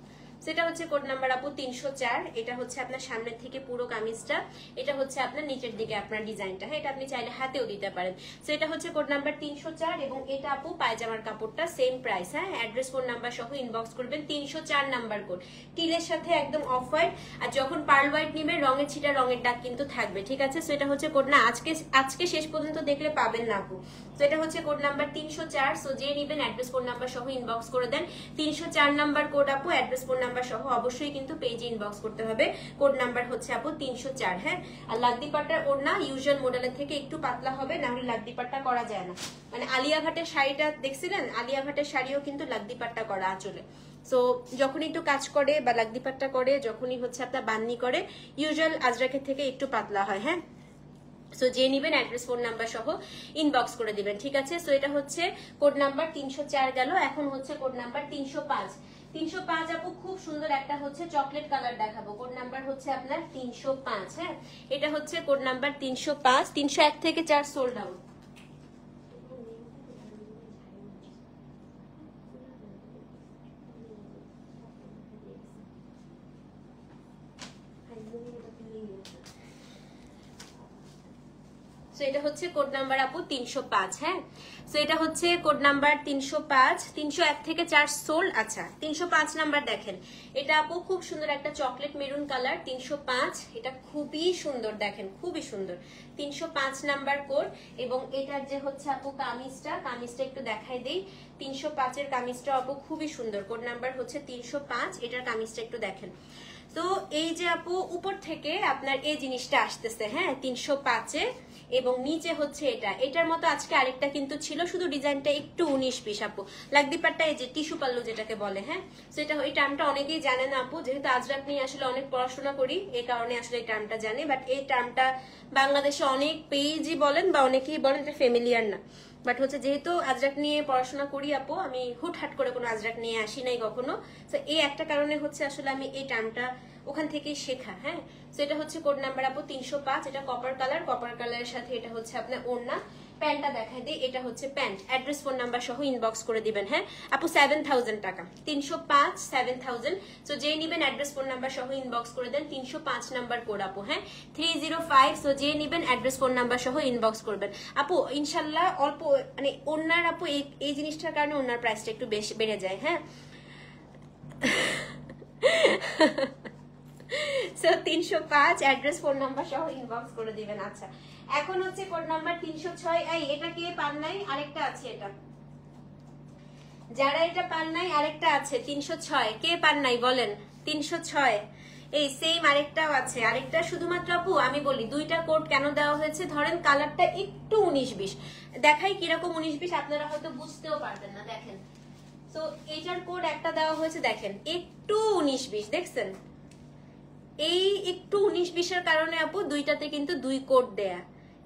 সেটা হচ্ছে কোড নাম্বার আপু 304। এটা হচ্ছে আপনার সামনের থেকে পুরো কামিজটা, এটা হচ্ছে আপনার নিচের দিকে আপনার ডিজাইনটা। হ্যাঁ, এটা আপনি চাইলে হাতেও দিতে পারেন। সো এটা হচ্ছে কোড নাম্বার 304 এবং এটা আপু পায়জামার কাপড়টা সেম প্রাইস। হ্যাঁ, অ্যাড্রেস, ফোন নাম্বার সহ ইনবক্স করবেন। 304 নাম্বার কোড, টিলের সাথে একদম অফ হোয়াইট, আর যখন পার্ল হোয়াইট নিবে রঙের ছিটা রঙের দাগ কিন্তু থাকবে। ঠিক আছে, সো এটা হচ্ছে কোড না, আজকে শেষ পর্যন্ত দেখলে পাবেন না আপু। তো এটা হচ্ছে কোড নাম্বার 304। সো যে নিবেন অ্যাড্রেস, ফোন নাম্বার সহ ইনবক্স করে দেন। 304 নাম্বার কোড আপু, অ্যাড্রেস, ফোন নাম্বার সহ অবশ্যই কিন্তু পেজে ইনবক্স করতে হবে। কোড নাম্বার হচ্ছে আপু 304। হ্যাঁ, আর লাকদি পাট্টার ওড়না ইউজুয়াল মডেলের থেকে একটু পাতলা হবে, না হলে লাকদি পাট্টা করা যায় না। মানে আলিয়া ভাটের শাড়িটা দেখছিলেন, আলিয়া ভাটের শাড়িও কিন্তু লাকদি পাট্টা করা আঁচলে। সো যখন একটু কাজ করে বা লাকদি পাট্টা করে, যখনই হচ্ছে আপনার বান্নি করে, ইউজুয়াল আজরাকের থেকে একটু পাতলা হয়। হ্যাঁ, সো যে নিবেন অ্যাড্রেস, ফোন নাম্বার সহ ইনবক্স করে দিবেন। ঠিক আছে, সো এটা হচ্ছে কোড নাম্বার 304 গেল। এখন হচ্ছে কোড নাম্বার 305। 305 আপু খুব সুন্দর একটা হচ্ছে চকলেট কালার দেখাবো। কোড নাম্বার হচ্ছে আপনার 305। হ্যাঁ, এটা হচ্ছে কোড নাম্বার 305। 301 থেকে 4 সোল্ড আউট। সো এটা হচ্ছে কোড নাম্বার আপু 305। হ্যাঁ, সো এটা হচ্ছে কোড নাম্বার 305। 301 থেকে 4 সোল্ড। আচ্ছা, 305 নাম্বার দেখেন, এটা আপু খুব সুন্দর একটা চকলেট মেরুন কালার। 305, এটা খুবই সুন্দর, দেখেন খুবই সুন্দর। 305 নাম্বার কোড। এবং এটার যে হচ্ছে আপু কামিজটা একটু দেখাই দেই। 305 এর কামিজটা আপু খুবই সুন্দর। কোড নাম্বার হচ্ছে 305, এটার কামিজটা একটু দেখেন। তো এই যে আপু উপর থেকে আপনার এই জিনিসটা আসতেছে, হ্যাঁ 305-এ, এবং নিচে হচ্ছে এটার মতো আজকে আরেকটা কিন্তু ছিল, শুধু ডিজাইনটা একটু 19-20 আপু। লাকদি পাট্টা, এই যে টিস্যু পাল্লু যেটাকে বলে। হ্যাঁ, সেটা এই টার্মটা অনেকেই জানে না আপু, যেহেতু আজরাক নিয়ে আসলে অনেক পড়াশোনা করি, এই কারণে আসলে এই টার্মটা জানি। বাট এই টার্মটা বাংলাদেশে অনেক পেজই বলেন বা অনেকেই বলেন এটা ফ্যামিলিয়ার না। বাট হচ্ছে যেহেতু আজরাক নিয়ে পড়াশোনা করি আপু, আমি হুটহাট করে কোনো আজরাক নিয়ে আসি নাই কখনো। তো এই একটা কারণে হচ্ছে আসলে আমি এই টার্মটা ওখান থেকেই শেখা। হ্যাঁ, তো এটা হচ্ছে কোড নাম্বার আপু 305। এটা কপার কালারের সাথে এটা হচ্ছে আপনার ওড়না। প্যান্টটা দেখাই দিই, এটা হচ্ছে প্যান্ট। অ্যাড্রেস, ফোন নাম্বার সহ ইনবক্স করে দিবেন। হ্যাঁ আপু, 7000 টাকা। 305 7000। সো যেই নিবেন অ্যাড্রেস, ফোন নাম্বার সহ ইনবক্স করে দেন। 305 নাম্বার কোড আপু। হ্যাঁ, 305। সো যেই নিবেন অ্যাড্রেস, ফোন নাম্বার সহ ইনবক্স করবেন আপু। ইনশাল্লাহ অল্প মানে ওড়নার আপু এই জিনিসটার কারণে ওড়নার প্রাইসটা একটু বেশি বেড়ে যায়। হ্যাঁ, সো 305 অ্যাড্রেস, ফোন নাম্বার সহ ইনবক্স করে দিবেন। আচ্ছা, এখন হচ্ছে কোড নাম্বার 306। এই এটা কে পান নাই? আরেকটা আছে এটা, যারা এটা পান নাই আরেকটা আছে 306। কে পান নাই বলেন? 306 এই সেম আরেকটাও আছে। আরেকটা শুধুমাত্র আপু আমি বলি দুইটা কোড কেন দেওয়া হয়েছে, ধরেন কালারটা একটু 19-20 দেখাই, কিরকম 19-20 আপনারা হয়তো বুঝতেও পারবেন না। দেখেন, তো এইটার কোড একটা দেওয়া হয়েছে, দেখেন একটু 19-20 দেখছেন, এই একটু 19-20-এর কারণে আপু দুইটাতে কিন্তু দুই কোড দেয়া,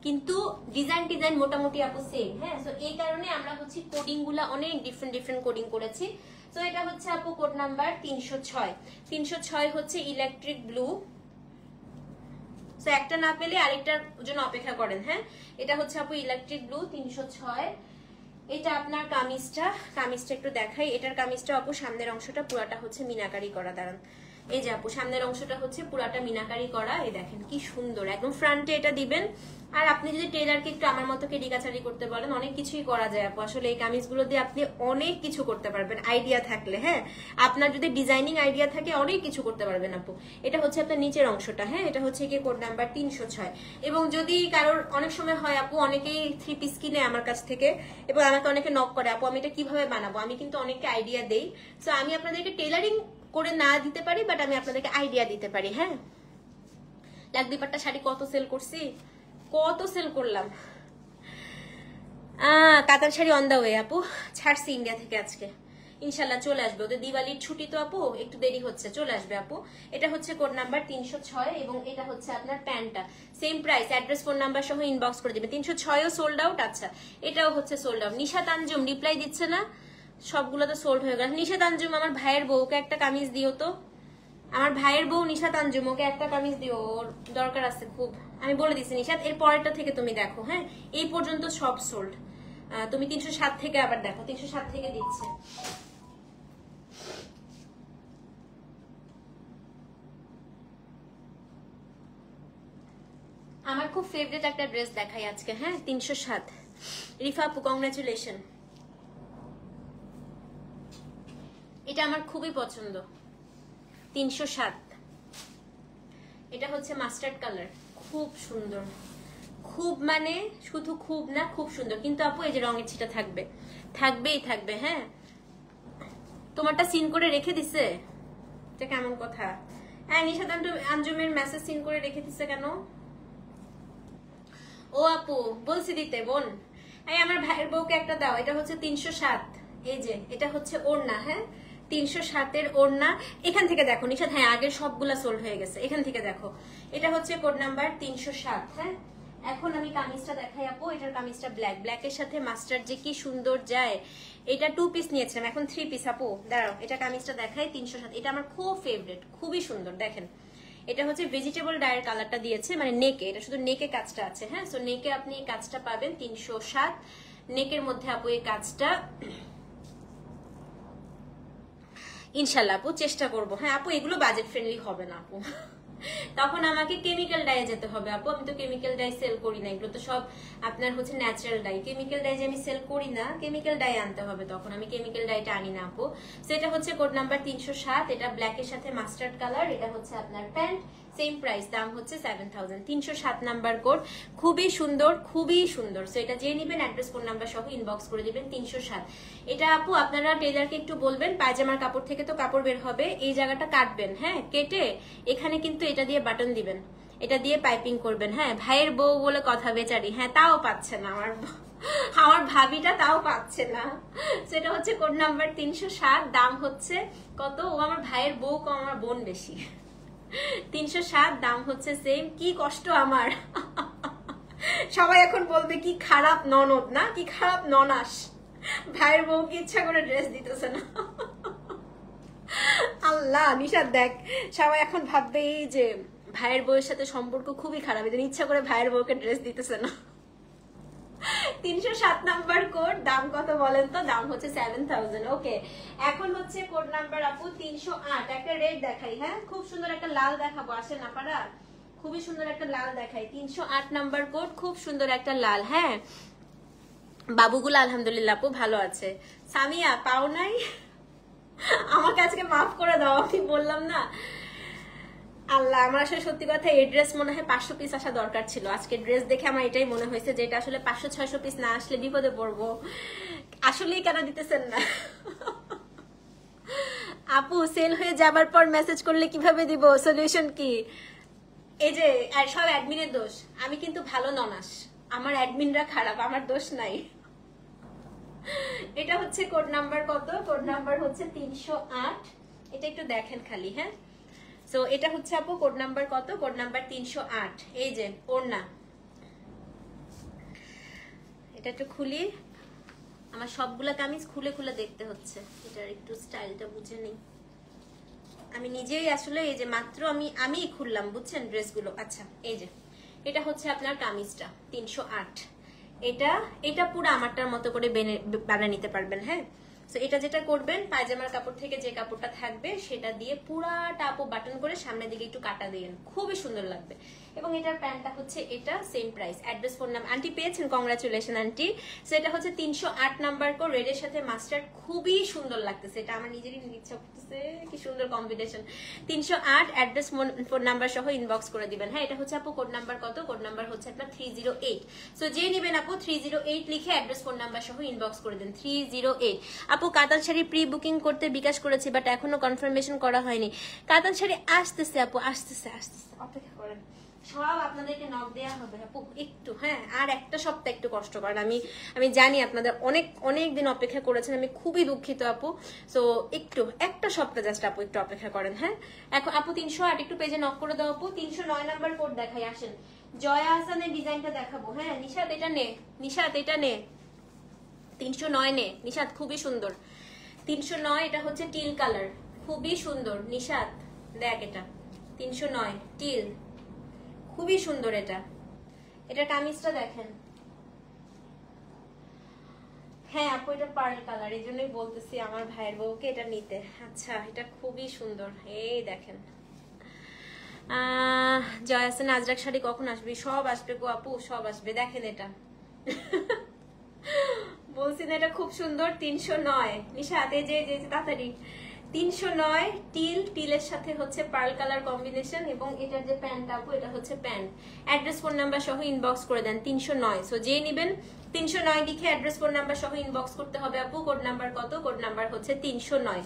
কিন্তু ডিজাইন মোটামুটি আপু সেম। হ্যাঁ, সো এই কারণে আমরা হচ্ছে কোডিং গুলা অনেক ডিফারেন্ট কোডিং করেছি। তো এটা হচ্ছে আপু কোড নাম্বার 306। 306 হচ্ছে ইলেকট্রিক ব্লু। সো একটা না পেলে আরেকটার জন্য অপেক্ষা করেন। হ্যাঁ, এটা হচ্ছে আপু ইলেকট্রিক ব্লু 306। এটা আপনার কামিজটা একটু দেখাই। এটার কামিজটা আপু সামনের অংশটা পুরাটা হচ্ছে মিনাকারি করা। দাঁড়ান, এই যে আপু সামনের অংশটা হচ্ছে পুরাটা মিনাকারি করা। এই দেখেন কি সুন্দর, একদম ফ্রন্টে এটা দিবেন। আর আপনি যদি টেলারকে একটু আমার মতো কেডিকাচারি করতে বলেন, অনেক কিছুই করা যায় আপু। আসলে এই কামিজগুলো দিয়ে আপনি অনেক কিছু করতে পারবেন আইডিয়া থাকলে। হ্যাঁ, আপনার যদি ডিজাইনিং আইডিয়া থাকে অনেক কিছু করতে পারবেন আপু। এটা হচ্ছে আপনার নিচের অংশটা। হ্যাঁ, এটা হচ্ছে কি কোড নাম্বার 306। এবং যদি কারোর অনেক সময় হয় আপু, অনেকেই 3 পিস কিনে আমার কাছ থেকে এবং আমাকে অনেকে নক করে, আপু আমি এটা কিভাবে বানাবো, আমি কিন্তু অনেককে আইডিয়া দেই। সো আমি আপনাদেরকে টেলারিং করে না দিতে পারি, বাট আমি আপনাদেরকে আইডিয়া দিতে পারি। হ্যাঁ, লাকদি পাট্টা শাড়ি কত সেল করছি, কত সেল করলাম। কাতার শাড়ি অন দা ওয়ে আপু, ছাড়ছি ইন্ডিয়া থেকে। আজকে ইনশাল্লাহ চলে আসবে। ওদের দিওয়ালির ছুটি তো আপু, একটু দেরি হচ্ছে, চলে আসবে আপু। এটা হচ্ছে কোড নাম্বার 306 এবং এটা হচ্ছে আপনার প্যান্টটা same price, address phone number সহ ইনবক্স করে দিবে। 306ও সোল্ড আউট। আচ্ছা এটাও হচ্ছে sold out. Nishat Anjum reply দিচ্ছে না, সবগুলো তো সোল্ড হয়ে গেল। নিশাত আঞ্জুম আমার ভাইয়ের বউকে একটা কামিজ দিও তো, আমার ভাইয়ের বউ নিশাত আঞ্জুম, ওকে একটা কামিজ দিও, ওর দরকার আছে খুব। আমি বলে দিচ্ছি নিশাত, এর পরেরটা থেকে তুমি দেখো। হ্যাঁ এই পর্যন্ত সব সোল্ড। তুমি 307 থেকে আবার দেখো, 307 থেকে দিচ্ছে। আমার খুব ফেভারিট একটা ড্রেস দেখাই আজকে। হ্যাঁ 307 রিফা আপু কংগ্রাচুলেশন। এটা আমার খুবই পছন্দ 307। এটা হচ্ছে মাস্টার্ড কালার, খুব সুন্দর, খুব মানে শুধু খুব না, খুব সুন্দর। কিন্তু আপু এই যে রঙের ছিটা থাকবে, থাকবেই থাকবে। হ্যাঁ তোমারটা সিন করে রেখে দিছে, এটা কেমন কথা? হ্যাঁ নিশাত আঞ্জুমের মেসেজ সিন করে রেখে দিছে কেন? ও আপু বলছি দিতে বোন। এই আমার ভাইয়ের বউকে একটা দাও। এটা হচ্ছে 307। এই যে এটা হচ্ছে ওড়না। হ্যাঁ 307-এর ওড়না। এখান থেকে দেখো নিশাত, হ্যাঁ আগের সবগুলা সোল্ড হয়ে গেছে, এখান থেকে দেখো। এটা হচ্ছে কোড নাম্বার 307। হ্যাঁ এখন আমি কামিজটা দেখাই আপু। এটার কামিজটা ব্ল্যাক, ব্ল্যাকের সাথে মাস্টার্ড যে কি সুন্দর যায়। এটা 2 পিস নিয়েছিলাম, এখন 3 পিস আপু। দাঁড়াও এটা কামিজটা দেখাই 307। এটা আমার খুব ফেভারিট, খুবই সুন্দর। দেখেন এটা হচ্ছে ভেজিটেবল ডায়ের কালারটা দিয়েছে, মানে নেকে, এটা শুধু নেকে কাজটা আছে। হ্যাঁ সো নেকে আপনি এই কাজটা পাবেন 307 নেকের মধ্যে আপু। এই কাজটা ইনশাল্লাহ আপু চেষ্টা করবো। হ্যাঁ আপু এগুলো বাজেট ফ্রেন্ডলি হবে না আপু, তখন আমাকে কেমিক্যাল ডাই যেতে হবে আপু। আমি তো কেমিক্যাল ডাই সেল করি না, এগুলো তো সব আপনার হচ্ছে ন্যাচারাল ডাই। কেমিক্যাল ডাই যে আমি সেল করি না, কেমিক্যাল ডাই আনতে হবে, তখন আমি কেমিক্যাল ডাইটা আনি না আপু। সেটা হচ্ছে কোড নাম্বার 307। এটা ব্ল্যাকের সাথে মাস্টার্ড কালার। এটা হচ্ছে আপনার প্যান্ট, সেম প্রাইস, দাম হচ্ছে 7000। 307 নাম্বার কোড, খুবই সুন্দর, খুবই সুন্দর। সো এটা যে নিবেন অ্যাড্রেস ফোন নাম্বার সহ ইনবক্স করে দিবেন 307। এটা আপু আপনারা টেলারকে একটু বলবেন, পায়জামার কাপড় থেকে তো কাপড় বের হবে, এই জায়গাটা কাটবেন। হ্যাঁ কেটে এখানে কিন্তু এটা দিয়ে বাটন দিবেন, এটা দিয়ে পাইপিং করবেন। হ্যাঁ ভাইয়ের বউ বলে কথা বেচারি, হ্যাঁ তাও পাচ্ছে না আমার ভাবিটা, তাও পাচ্ছে না। সেটা হচ্ছে কোড নাম্বার 307, দাম হচ্ছে কত? ও আমার ভাইয়ের বউ কম, আমার বোন বেশি। 307, দাম হচ্ছে সেম। কি কষ্ট আমার। সবাই এখন বলবে কি খারাপ ননদ না, কি খারাপ ননাস, ভাইয়ের বউকে ইচ্ছা করে ড্রেস দিতেছে না। আল্লাহ নিশাদ দেখ, সবাই এখন ভাববে এই যে ভাইয়ের বউয়ের সাথে সম্পর্ক খুবই খারাপ, এদের ইচ্ছা করে ভাইয়ের বউকে ড্রেস দিতেছে না। 307 নাম্বার কোড, দাম কত বলেন তো? দাম হচ্ছে 7000। ওকে এখন হচ্ছে কোড নাম্বার আপু 308। একটা রেড দেখাই। হ্যাঁ খুব সুন্দর একটা লাল দেখাবো, আসেন আপনারা। খুবই সুন্দর একটা লাল দেখাই, 308 নাম্বার কোড, খুব সুন্দর একটা লাল। হ্যাঁ বাবুগুলো আলহামদুলিল্লাহ আপু ভালো আছে। সামিয়া পাও নাই, আমাকে আজকে মাফ করে দাও, আমি বললাম না। আল্লাহ আমার আসলে সত্যি কথা এই ড্রেস মনে হয় 500 পিস আসা দরকার ছিল। আজকে ড্রেস দেখে আমার এটাই মনে হয়েছে যে এটা আসলে 500-600 পিস না আসলে বিপদে পড়বো। আসলেই কেন দিতেছেন না? আপু সেল হয়ে যাবার পর মেসেজ করলে কিভাবে দিব, সলিউশন কি? এই যে সব অ্যাডমিনের দোষ, আমি কিন্তু ভালো ননাস, আমার অ্যাডমিনরা খারাপ, আমার দোষ নাই। এটা হচ্ছে কোড নাম্বার কত? কোড নাম্বার হচ্ছে 308। এটা একটু দেখেন খালি। হ্যাঁ সো এটা হচ্ছে আপু কোড নাম্বার কত? Code number 308। এই যে ওড়না, এটা একটু খুলি, আমার সবগুলা কামিজ খুলে খুলে দেখতে হচ্ছে, এটার একটু স্টাইলটা বুঝে নিই। আমি নিজেই আসলে এই যে মাত্র আমি খুললাম বুঝছেন ড্রেসগুলো। আচ্ছা এই যে এটা হচ্ছে আপনার কামিজটা 308। এটা পুরো আমারটার মতো করে বানিয়ে নিতে পারবেন। হ্যাঁ সো এটা যেটা করবেন, পায়জামার কাপড় থেকে যে কাপড়টা থাকবে সেটা দিয়ে পুরাটা আপু বাটন করে সামনের দিকে একটু কাটা দিয়েন, খুবই সুন্দর লাগবে। এবং এটার প্যান্টটা হচ্ছে এটা সেম প্রাইস, অ্যাড্রেস ফোন নাম। আন্টি পেয়েছেন, কংগ্রাচুলেশন আন্টি। সেটা হচ্ছে 308 নাম্বার কোড, রেডের সাথে মাস্টার্ড, খুবই সুন্দর লাগতেছে। এটা আমার নিজেরই ইচ্ছা করতেছে, কি সুন্দর কম্বিনেশন। 308 অ্যাড্রেস ফোন নাম্বার সহ ইনবক্স করে দিবেন। হ্যাঁ এটা হচ্ছে আপু কোড নাম্বার কত? কোড নাম্বার হচ্ছে আপনার 308। সো যে নেবেন আপু 308 লিখে অ্যাড্রেস ফোন নাম্বার সহ ইনবক্স করে দেন 308। আপু কাতান শাড়ি প্রি বুকিং করতে বিকাশ করেছি, বাট এখনো কনফার্মেশন করা হয়নি। কাতান শাড়ি আসতেছে আপু, আসতেছে, অপেক্ষা করেন। সব আপনাদেরকে নক দেয়া হবে আপু একটু, হ্যাঁ আর একটা সপ্তাহ একটু কষ্ট করেন। আমি জানি আপনাদের অনেক অনেক দিন অপেক্ষা করেছেন, আমি খুবই দুঃখিত আপু। সো একটু একটা সপ্তাহ জাস্ট আপু একটু অপেক্ষা করেন। হ্যাঁ এখন আপু 308 একটু পেজে নক করে দাও আপু। 309 নাম্বার কোড দেখাই, আসেন জয়া হাসানের ডিজাইনটা দেখাবো। হ্যাঁ নিশাত এটা নে, নিশাত এটা নে, 309 নে নিশাত, খুবই সুন্দর 309। এটা হচ্ছে টিল কালার, খুবই সুন্দর নিশাত, দেখ এটা 309 টিল, খুবই সুন্দর। এটা কামিজটা দেখেন। হ্যাঁ আপু এটা পার্ল কালার, এই জন্যই বলতেছি আমার ভাইয়ের বউকে এটা নিতে। আচ্ছা এটা খুবই সুন্দর, এই দেখেন। জয়াসেন আজরাক শাড়ি কখন আসবে? সব আসবে গো আপু, সব আসবে। দেখেন এটা বলছি না এটা খুব সুন্দর। 309 নিশাত, এই যে তাড়াতাড়ি 309 টিলের সাথে হচ্ছে পার্ল কালার কম্বিনেশন, এবং এটার যে প্যান্ট আপু এটা হচ্ছে প্যান্ট। অ্যাড্রেস ফোন নাম্বার সহ ইনবক্স করে দেন 309। সো যে নেবেন 309 লিখে অ্যাড্রেস ফোন নাম্বার সহ ইনবক্স করতে হবে আপু। কোড নাম্বার কত? কোড নাম্বার হচ্ছে 309।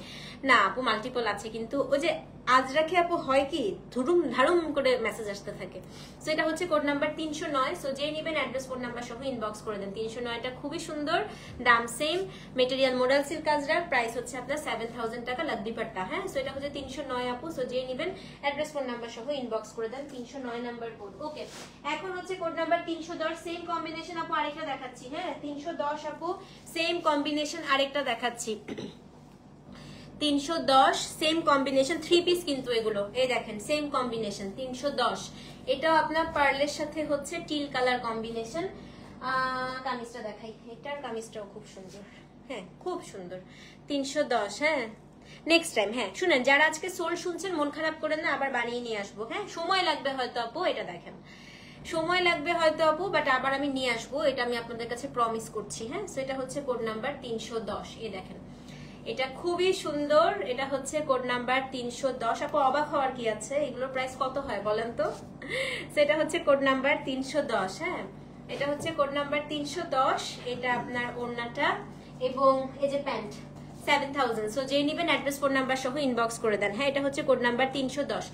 না আপু মাল্টিপল আছে, কিন্তু ওই যে আজ রাখে আপু হয় কি ধুরুম ধারুম করে মেসেজ আসতে থাকে। সো এটা হচ্ছে কোড নাম্বার 309। সো যে নেবেন অ্যাড্রেস ফোন নাম্বার সহ ইনবক্স করে দেন 309। এটা খুবই সুন্দর, দাম same, material modal silk Ajrak, price হচ্ছে আপনার 7000 টাকা লাদ্দি পাট্টা। হ্যাঁ সো এটা হচ্ছে 309 আপু। সো যে নেবেন অ্যাড্রেস ফোন নাম্বার সহ ইনবক্স করে দেন 309 নাম্বার কোড। ওকে এখন হচ্ছে কোড নাম্বার 310, সেম কম্বিনেশন আপু আরেকটা দেখাচ্ছি। হ্যাঁ 310 আপু সেম কম্বিনেশন আরেকটা দেখাচ্ছি। 310 সেম কম্বিনেশন, 3 পিস কিন্তু এগুলো, এই দেখেন সেম কম্বিনেশন 310। এটাও আপনার পার্লের সাথে হচ্ছে টিল কালার কম্বিনেশন। কামিজটা দেখাই, এটার কামিজটাও খুব সুন্দর, হ্যাঁ খুব সুন্দর 310। হ্যাঁ নেক্সট টাইম, হ্যাঁ শুনেন যারা আজকে সোল শুনছেন মন খারাপ করেন না, আবার বানিয়ে নিয়ে আসবো। হ্যাঁ সময় লাগবে হয়তো আপু, এটা দেখেন সময় লাগবে হয়তো আপু, বাট আবার আমি নিয়ে আসবো, এটা আমি আপনাদের কাছে প্রমিস করছি। হ্যাঁ সো এটা হচ্ছে কোড নাম্বার 310। এই দেখেন এটা খুবই সুন্দর, এটা হচ্ছে কোড নাম্বার 310। আপু অবাক হওয়ার কি আছে, এগুলোর প্রাইস কত হয় বলেন তো? সেটা হচ্ছে কোড নাম্বার 310। হ্যাঁ এটা হচ্ছে কোড নাম্বার 310। এটা আপনার ওড়নাটা এবং এই যে প্যান্ট 7000। সো যে নেবেন অ্যাড্রেস ফোন নাম্বার সহ ইনবক্স করে দেন। হ্যাঁ এটা হচ্ছে কোড নাম্বার 310।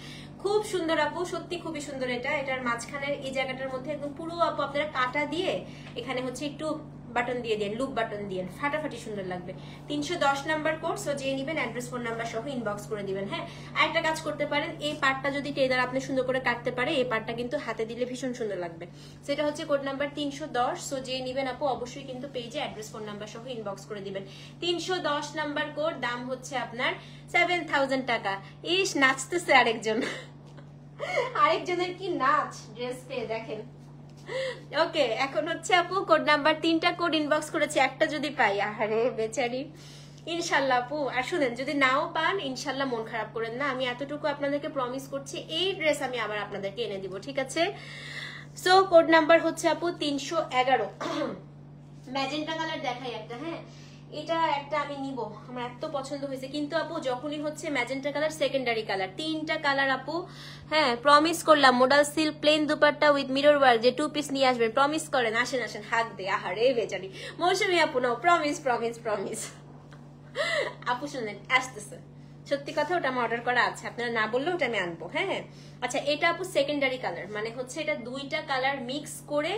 খুব সুন্দর আপু, সত্যি খুবই সুন্দর। এটার মাঝখানের এই জায়গাটার মধ্যে একদম পুরো আপু আপনারা কাটা দিয়ে এখানে হচ্ছে একটু বাটন দিয়ে দেন, লুপ বাটন দিয়ে ফাটাফাটি সুন্দর লাগবে। 310 নাম্বার কোড। সো যে নেবেন অ্যাড্রেস ফোন নাম্বার সহ ইনবক্স করে দিবেন। হ্যাঁ আরেকটা কাজ করতে পারেন, এই পার্টটা যদি টেলার আপনি সুন্দর করে কাটতে পারে, এই পার্টটা কিন্তু হাতে দিলে ভীষণ সুন্দর লাগবে। সেটা হচ্ছে কোড নাম্বার 310। সো যে নেবেন আপু অবশ্যই কিন্তু পেজে অ্যাড্রেস ফোন নাম্বার সহ ইনবক্স করে দিবেন। 310 নাম্বার কোড, দাম হচ্ছে আপনার 7000 টাকা। ইস নাচতেছে আরেকজন, আরেকজনের কি নাচ ড্রেস পেয়ে দেখেন। ওকে এখন হচ্ছে আপু কোড নাম্বার 3টা কোড ইনবক্স করেছি, একটা যদি পাই আহারে বেচারি। ইনশাল্লাহ আপু, আর শুনেন যদি নাও পান ইনশাল্লাহ মন খারাপ করেন না, আমি এতটুকু আপনাদেরকে প্রমিস করছি এই ড্রেস আমি আবার আপনাদেরকে এনে দিব, ঠিক আছে? সো কোড নাম্বার হচ্ছে আপু 311। ম্যাজেন্টা কালার দেখাই একটা। হ্যাঁ এটা একটা আমি নিব, আমার এত পছন্দ হয়েছে, কিন্তু আপু যখনই হচ্ছে ম্যাজেন্টা কালার সেকেন্ডারি কালার, 3টা কালার আপু। হ্যাঁ প্রমিস করলাম modal silk plain dupatta with mirror work যে 2 পিস নিয়ে আসবেন, প্রমিস করেন। আসেন আসেন হাত দে, আহারে বেচারি মৌসুমী আপু, নাও প্রমিস প্রমিস প্রমিস। আপু শুনেন আসতেছে, সত্যি কথা ওটা আমার অর্ডার করা আছে, আপনারা না বললেও ওটা আমি আনবো। হ্যাঁ আচ্ছা এটা আপু সেকেন্ডারি কালার, মানে হচ্ছে এটা 2টা কালার মিক্স করে,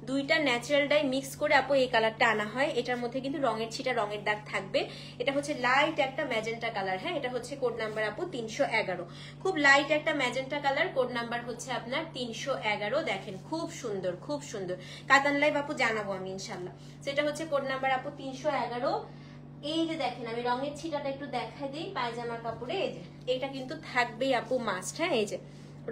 2টা ন্যাচারাল ডাই মিক্স করে আপু এই কালারটা আনা হয়। এটার মধ্যে কিন্তু রঙের ছিটা রঙের দাগ থাকবে। এটা হচ্ছে লাইট একটা ম্যাজেন্টা কালার। হ্যাঁ এটা হচ্ছে কোড নাম্বার আপু 311, খুব লাইট একটা ম্যাজেন্টা কালার, কোড নাম্বার হচ্ছে আপনার 311। দেখেন খুব সুন্দর খুব সুন্দর, কাতান লাইভ আপু জানাবো আমি ইনশাল্লাহ। সেটা হচ্ছে কোড নাম্বার আপু 311। এই যে দেখেন আমি রঙের ছিটাটা একটু দেখাই দিই পায়জামার কাপড়ে, এই যে এটা কিন্তু থাকবেই আপু মাস্ট। হ্যাঁ এই যে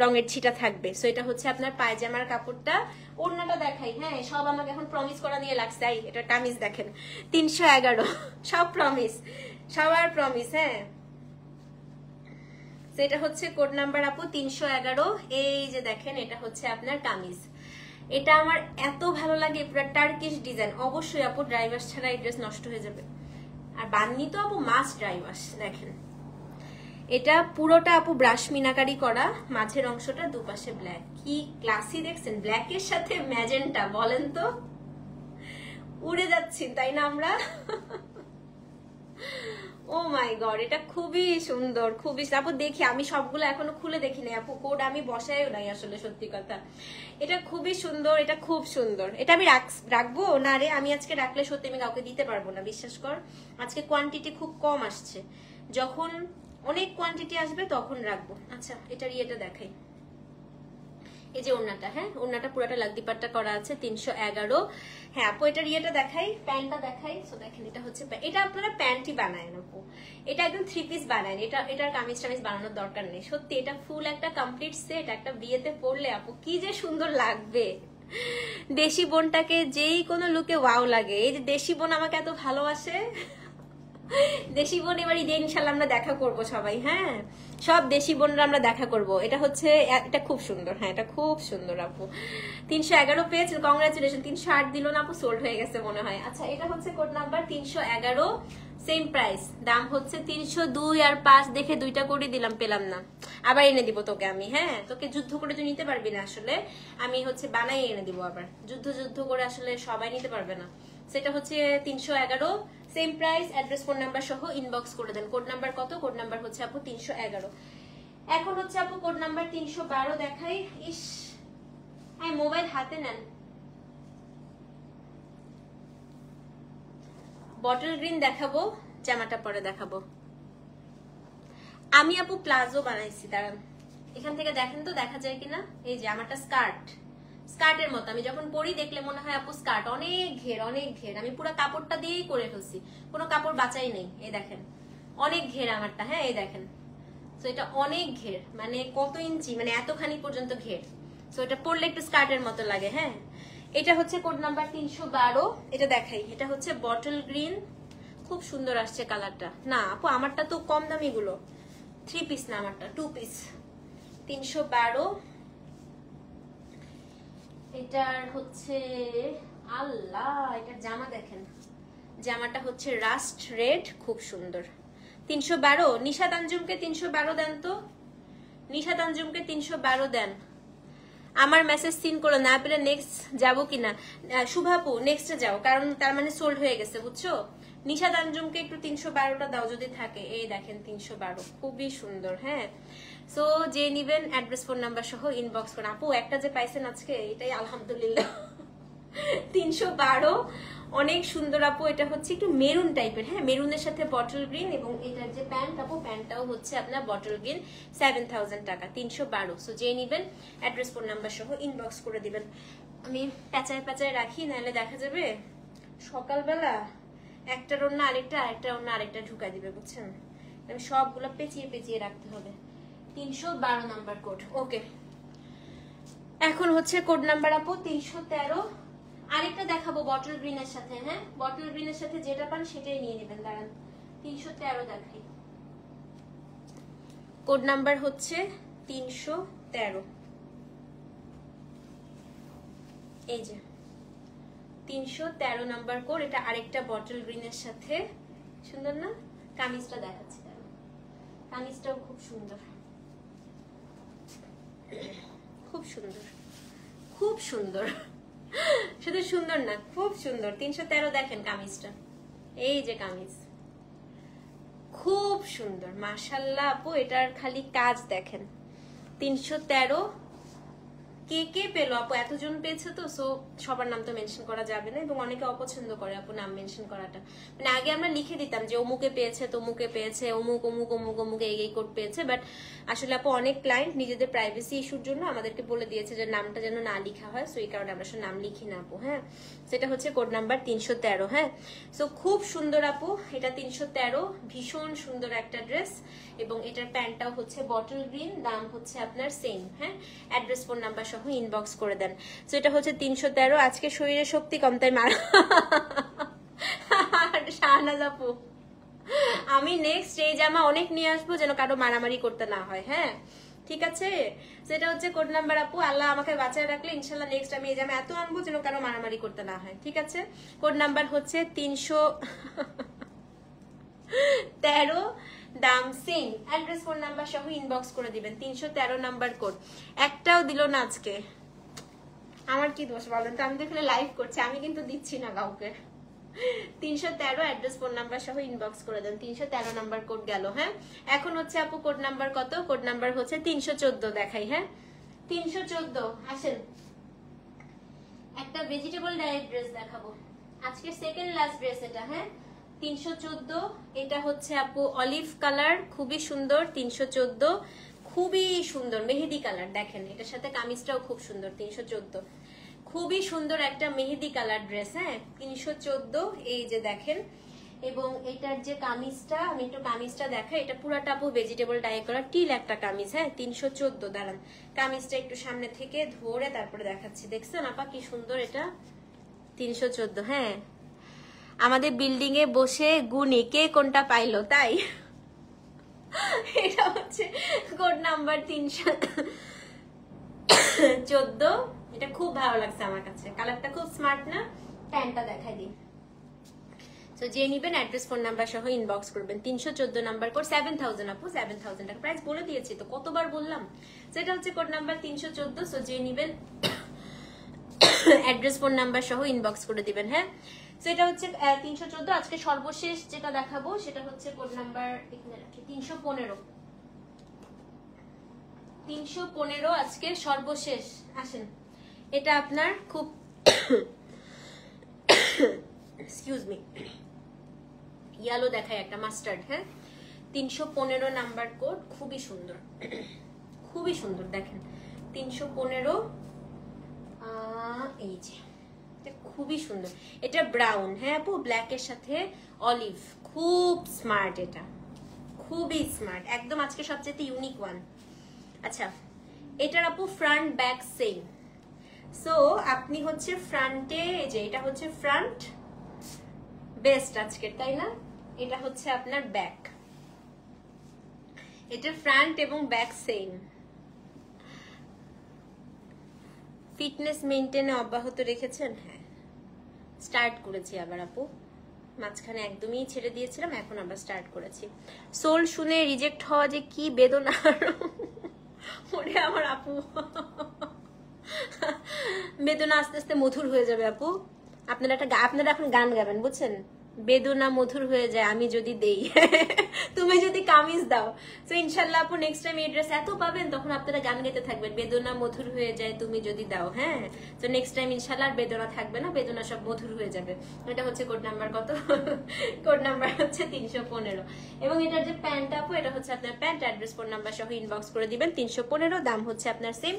রঙের ছিটা থাকবে। সো এটা হচ্ছে আপনার পায়জামার কাপড়টা। ওড়নাটা দেখাই, হ্যাঁ সব আমাকে এখন প্রমিস করা নিয়ে লাগছে। এটা কামিজ দেখেন 311, সব প্রমিস, সবার প্রমিস। হ্যাঁ সেটা হচ্ছে কোড নাম্বার আপু 311। এই যে দেখেন এটা হচ্ছে আপনার কামিজ, এটা আমার এত ভালো লাগে, পুরো টার্কিশ ডিজাইন। অবশ্যই আপু ড্রাইভার ছাড়া এই ড্রেস নষ্ট হয়ে যাবে, আর বান্নি তো আপু মাস্ট ড্রাইভার। দেখেন এটা পুরোটা আপু ব্রাশ মিনাকারি করা, মাঝের অংশটা দুপাশে ব্ল্যাক, কি ক্লাসি দেখছেন, ব্ল্যাকের সাথে ম্যাজেন্টা, বলেন তো উড়ে যাচ্ছি তাই না আমরা? ও মাই গড, এটা খুবই সুন্দর, খুবই। আপু দেখি, আমি সবগুলো এখনো খুলে দেখি নাই আপু, কোড আমি বসাইও নাই আসলে, সত্যি কথা। এটা খুবই সুন্দর, এটা খুব সুন্দর। এটা আমি রাখবো না রে, আমি আজকে রাখলে সত্যি আমি কাউকে দিতে পারবো না, বিশ্বাস কর। আজকে কোয়ান্টিটি খুব কম আসছে, যখন অনেক কোয়ান্টিটি আসবে তখন রাখবো। আচ্ছা, এটার ইয়েটা দেখাই। এই যে ওড়নাটা, হ্যাঁ ওড়নাটা পুরোটা লাগদিপাট্টা করা আছে, 311। হ্যাঁ আপু, এটার ইয়েটা দেখাই, প্যান্টটা দেখাই। সো দেখেন, এটা হচ্ছে, এটা আপনারা প্যান্টই বানায় আপু, এটা একদম 3 পিস বানায়, এটার কামিজ টামিজ বানানোর দরকার নেই। সত্যি এটা ফুল একটা কমপ্লিট সেট, একটা বিয়েতে পরলে আপু কি যে সুন্দর লাগবে। দেশি বোনটাকে যেই কোনো লুকে ওয়াও লাগে। এই যে দেশি বোন আমাকে এত ভালোবাসে, দেশি বোন এবার ঈদে ইনশাল্লাহ আমরা দেখা করব সবাই, হ্যাঁ সব দেশি বোনরা আমরা দেখা করব। এটা হচ্ছে, এটা খুব সুন্দর, হ্যাঁ এটা খুব সুন্দর আপু। 311 পেয়েছেন, কংগ্রাচুলেশন। 308 দিল না আপু, সোল্ড হয়ে গেছে মনে হয়। আচ্ছা, এটা হচ্ছে কোড নাম্বার 311, সেম প্রাইস, দাম হচ্ছে 302 আর 5 দেখে দুইটা করে দিলাম, পেলাম না, আবার এনে দিব তোকে আমি। হ্যাঁ, তোকে যুদ্ধ করে তুই নিতে পারবি না আসলে, আমি হচ্ছে বানাই এনে দিব আবার। যুদ্ধ করে আসলে সবাই নিতে পারবে না। সেটা হচ্ছে 311, same price, address phone number সহ ইনবক্স করে দেন। কোড নাম্বার কত? কোড নাম্বার হচ্ছে আপু 311। এখন হচ্ছে আপু কোড নাম্বার 312 দেখাই। ইস, হ্যাঁ মোবাইল হাতে নেন। বটল গ্রিন দেখাবো, জামাটা পরে দেখাবো। আমি আপু প্লাজো বানাইছি, দাঁড়ান এখান থেকে দেখেন তো দেখা যায় কিনা। এই যে আমারটা স্কার্টের মতো, আমি যখন পরি দেখলে মনে হয় আপু স্কার্ট, অনেক ঘের অনেক ঘের, আমি পুরো কাপড়টা দিয়েই করে ফেলছি, কোনো কাপড় বাঁচাই নেই। এই দেখেন অনেক ঘের আমারটা, হ্যাঁ এই দেখেন। তো এটা অনেক ঘের, মানে কত ইঞ্চি, মানে এতখানি পর্যন্ত ঘের। তো এটা পরলে একটু স্কার্টের মতো লাগে। হ্যাঁ, এটা হচ্ছে কোড নাম্বার 312। এটা দেখাই, এটা হচ্ছে বটল গ্রিন, খুব সুন্দর আসছে কালারটা। না আপু, আমারটা তো কম দামি গুলো, 3 পিস না, আমারটা 2 পিস। 312। এটার হচ্ছে, আল্লাহ এটার জামা দেখেন, জামাটা হচ্ছে রাস্ট রেড, খুব সুন্দর। 312। নিশাত আঞ্জুমকে 312 দেন তো, নিশাত আঞ্জুমকে 312 দেন। আমার মেসেজ সিন করো, না পেলে নেক্সট যাবো কিনা। শুভাপু নেক্সটে যাও, কারণ তার মানে সোল্ড হয়ে গেছে, বুঝছো। নিশাত আঞ্জুমকে একটু 312টা দাও যদি থাকে। এই দেখেন 312, খুবই সুন্দর। হ্যাঁ, সো যে নিবেন অ্যাড্রেস ফোন নাম্বার সহ ইনবক্স করুন। আপু একটা যে পাইছেন আজকে, এটাই আলহামদুলিল্লাহ। 312, অনেক সুন্দর আপু। এটা হচ্ছে একটু মেরুন টাইপের, হ্যাঁ মেরুনের সাথে বটল গ্রিন, এবং এটার যে প্যান্ট আপু, প্যান্টটাও হচ্ছে আপনার বটল গ্রিন, 7000 টাকা, 312। সো যে নিবেন অ্যাড্রেস ফোন নাম্বার সহ ইনবক্স করে দিবেন। আমি প্যাচায় রাখি, নাহলে দেখা যাবে সকালবেলা একটার অন্য আরেকটা, আরেকটার অন্য আরেকটা ঢুকাই দিবে, বুঝছেন। আমি সবগুলো পেঁচিয়ে রাখতে হবে। 312 নাম্বার কোড। ওকে, এখন হচ্ছে কোড নাম্বার আপু 313। আরেকটা দেখাবো বটল গ্রিনের সাথে, হ্যাঁ বটল গ্রিনের সাথে যেটা পান সেটাই নিয়ে নেবেন। দাঁড়ান 313 দেখাই, কোড নাম্বার হচ্ছে 313। এই যে 313 নাম্বার কোড। এটা আরেকটা বটল গ্রিনের সাথে, সুন্দর না? কামিজটা দেখাচ্ছি, কামিজটাও খুব সুন্দর, খুব সুন্দর, খুব সুন্দর। শুধু সুন্দর না, খুব সুন্দর। 313 দেখেন কামিজটা, এই যে কামিজ, খুব সুন্দর মাশাআল্লাহ আপু। এটার খালি কাজ দেখেন। 313 কে পেলো আপু? এতজন পেয়েছে তো, সো সবার নাম তো মেনশন করা যাবে না, এবং অনেকে অপছন্দ করে আপু নাম মেনশন করাটা। মানে আগে আমরা লিখে দিতাম যে অমুকে পেয়েছে, তমুকে পেয়েছে, অমুক অমুক অমুক অমুক এই কোড পেয়েছে, বাট আসলে আপু অনেক ক্লায়েন্ট নিজেদের প্রাইভেসি ইস্যুর জন্য আমাদেরকে বলে দিয়েছে যে নামটা যেন না লিখা হয়, সো এই কারণে আমরা আসলে নাম লিখি না আপু। হ্যাঁ, সেটা হচ্ছে কোড নাম্বার 313। হ্যাঁ, সো খুব সুন্দর আপু, এটা 313, ভীষণ সুন্দর একটা ড্রেস, এবং এটার প্যান্টটাও হচ্ছে বটল গ্রিন, দাম হচ্ছে আপনার সেম। হ্যাঁ, অ্যাড্রেস ফোন নাম্বার সহ ইনবক্স করে দেন। সো এটা হচ্ছে 313। আজকে শরীরে শক্তি কম, তাই মারা। শাহনাজ আপু, আমি নেক্সট এই জামা অনেক নিয়ে আসবো, যেন কারো মারামারি করতে না হয়। হ্যাঁ ঠিক আছে, সেটা হচ্ছে কোড নাম্বার আপু। আল্লাহ আমাকে বাঁচায় রাখলে ইনশাল্লাহ নেক্সট আমি এই জামা এত আনবো যেন কারো মারামারি করতে না হয়। ঠিক আছে, কোড নাম্বার হচ্ছে 313, দাম সেম, অ্যাড্রেস ফোন নাম্বার সহ ইনবক্স করে দিবেন। 313 নাম্বার কোড। একটাও দিল না আজকে, আমার কি দোষ বলেন তো? আমি তো এখানে লাইভ করছি, আমি কিন্তু দিচ্ছি না কাউকে। 313 অ্যাড্রেস ফোন নাম্বার সহ ইনবক্স করে দেন। 313 নাম্বার কোড গেল। হ্যাঁ, এখন হচ্ছে আপু কোড নাম্বার কত? কোড নাম্বার হচ্ছে 314 দেখাই। হ্যাঁ 314 আসেন। একটা ভেজিটেবল ডায়েট ড্রেস দেখাবো, আজকে সেকেন্ড লাস্ট ড্রেস এটা। হ্যাঁ 314, এটা হচ্ছে আপু অলিভ কালার, খুবই সুন্দর। 314 খুবই সুন্দর মেহেদি কালার, দেখেন এটার সাথে কামিজটাও খুব সুন্দর। 314 খুবই সুন্দর একটা মেহেদি কালার ড্রেস। হ্যাঁ 314, এই যে দেখেন। এবং এটার যে কামিজটা, আমি একটু কামিজটা দেখাই, এটা পুরাটা আপু ভেজিটেবল ডাই করা টিল একটা কামিজ। হ্যাঁ 314, দাঁড়ান কামিজটা একটু সামনে থেকে ধরে তারপরে দেখাচ্ছি। দেখছেন আপা কি সুন্দর এটা? 314। হ্যাঁ আমাদের বিল্ডিং এ বসে গুনি কে কোনটা পাইলো, তাই এটা হচ্ছে কোড নাম্বার 314। এটা খুব ভালো লাগছে আমার কাছে, কালারটা খুব স্মার্ট না? প্যান্টটা দেখাই দিই। তো যে নিবেন অ্যাড্রেস ফোন নাম্বার সহ ইনবক্স করবেন। 314 নাম্বার কোড, 7000 আপু, 7000 টাকা প্রাইস বলে দিয়েছি তো, কতবার বললাম। সেটা হচ্ছে কোড নাম্বার 314। সো যে নিবেন অ্যাড্রেস ফোন নাম্বার সহ ইনবক্স করে দিবেন। হ্যাঁ সেটা হচ্ছে 314। আজকে সর্বশেষ যেটা দেখাবো সেটা হচ্ছে কোড নাম্বার, এখানে রাখি, 315। 315 আজকে সর্বশেষ। আসেন, এটা আপনার খুব এক্সকিউজ মি, ইয়েলো দেখায় একটা মাস্টার্ড। হ্যাঁ 315 নাম্বার কোড, খুবই সুন্দর, খুবই সুন্দর। দেখেন 315, এই যে খুবই সুন্দর। এটা ব্রাউন। হ্যাঁ আপু ব্ল্যাক এর সাথে অলিভ, খুব স্মার্ট, এটা খুবই স্মার্ট একদম, আজকে সবচেয়ে ইউনিক ওয়ান। আচ্ছা এটার আপু ফ্রন্ট ব্যাক সেম। সো আপনি হচ্ছে ফ্রন্টে, যে এটা হচ্ছে ফ্রন্ট বেস্ট আজকের, তাই না? এটা হচ্ছে আপনার ব্যাক, এটা ফ্রন্ট এবং ব্যাক সেম। ফিটনেস মেইনটেইনে অব্যাহত রেখেছেন? হ্যাঁ স্টার্ট করেছি আবার আপু, মাঝখানে একদমই ছেড়ে দিয়েছিলাম, এখন আবার স্টার্ট করেছি। সোল শুনে রিজেক্ট হওয়া যে কি বেদনা ওরে আমার আপু, বেদনা আস্তে আস্তে মধুর হয়ে যাবে আপু। আপনারা এখন গান গাবেন বুঝছেন, বেদনা মধুর হয়ে যায় আমি যদি দেই তুমি যদি কামিজ দাও। তো ইনশাল্লাহ আপু নেক্সট টাইম এই ড্রেস এত পাবেন, তখন আপনারা গান গাইতে থাকবেন, বেদনা মধুর হয়ে যায় তুমি যদি দাও। হ্যাঁ তো নেক্সট টাইম ইনশাল্লাহ আর বেদনা থাকবে না, বেদনা সব মধুর হয়ে যাবে। এটা হচ্ছে কোড নাম্বার কত? কোড নাম্বার হচ্ছে 315। এবং এটার যে প্যান্ট আপু, এটা হচ্ছে আপনার প্যান্ট, অ্যাড্রেস ফোন নাম্বার সহ ইনবক্স করে দিবেন। 315, দাম হচ্ছে আপনার সেম,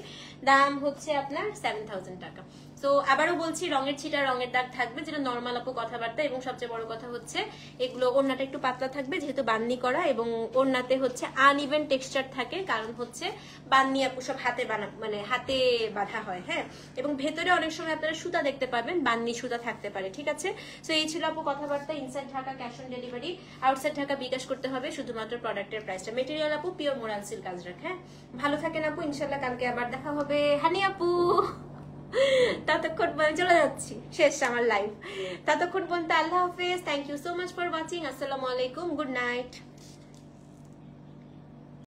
দাম হচ্ছে আপনার 7000 টাকা। তো আবারও বলছি, রঙের ছিটা রঙের দাগ থাকবে, যেটা নর্মাল আপু কথাবার্তা। এবং সবচেয়ে বড় কথা হচ্ছে এগুলো ওড়নাটা একটু পাতলা থাকবে, যেহেতু বান্নি করা, এবং ওড়নাতে হচ্ছে আনইভেন টেক্সচার থাকে, কারণ হচ্ছে বান্নি আপু সব হাতে মানে হাতে বাঁধা হয়। হ্যাঁ এবং ভেতরে অনেক সময় আপনারা সুতা দেখতে পাবেন, বান্নি সুতা থাকতে পারে। ঠিক আছে, তো এই ছিল আপু কথাবার্তা। Inside Dhaka cash on delivery, outside Dhaka bKash করতে হবে, শুধুমাত্র প্রোডাক্টের প্রাইসটা। মেটেরিয়াল আপু পিওর মোরাল সিল্ক আজরাক। হ্যাঁ ভালো থাকেন আপু, ইনশাল্লাহ কালকে আবার দেখা হবে। হানি আপু ততক্ষণ চলে যাচ্ছি, শেষ আমার লাইভ। ততক্ষণ পর্যন্ত আল্লাহ হাফেজ, thank you so much for watching. আসসালামু আলাইকুম, গুড নাইট।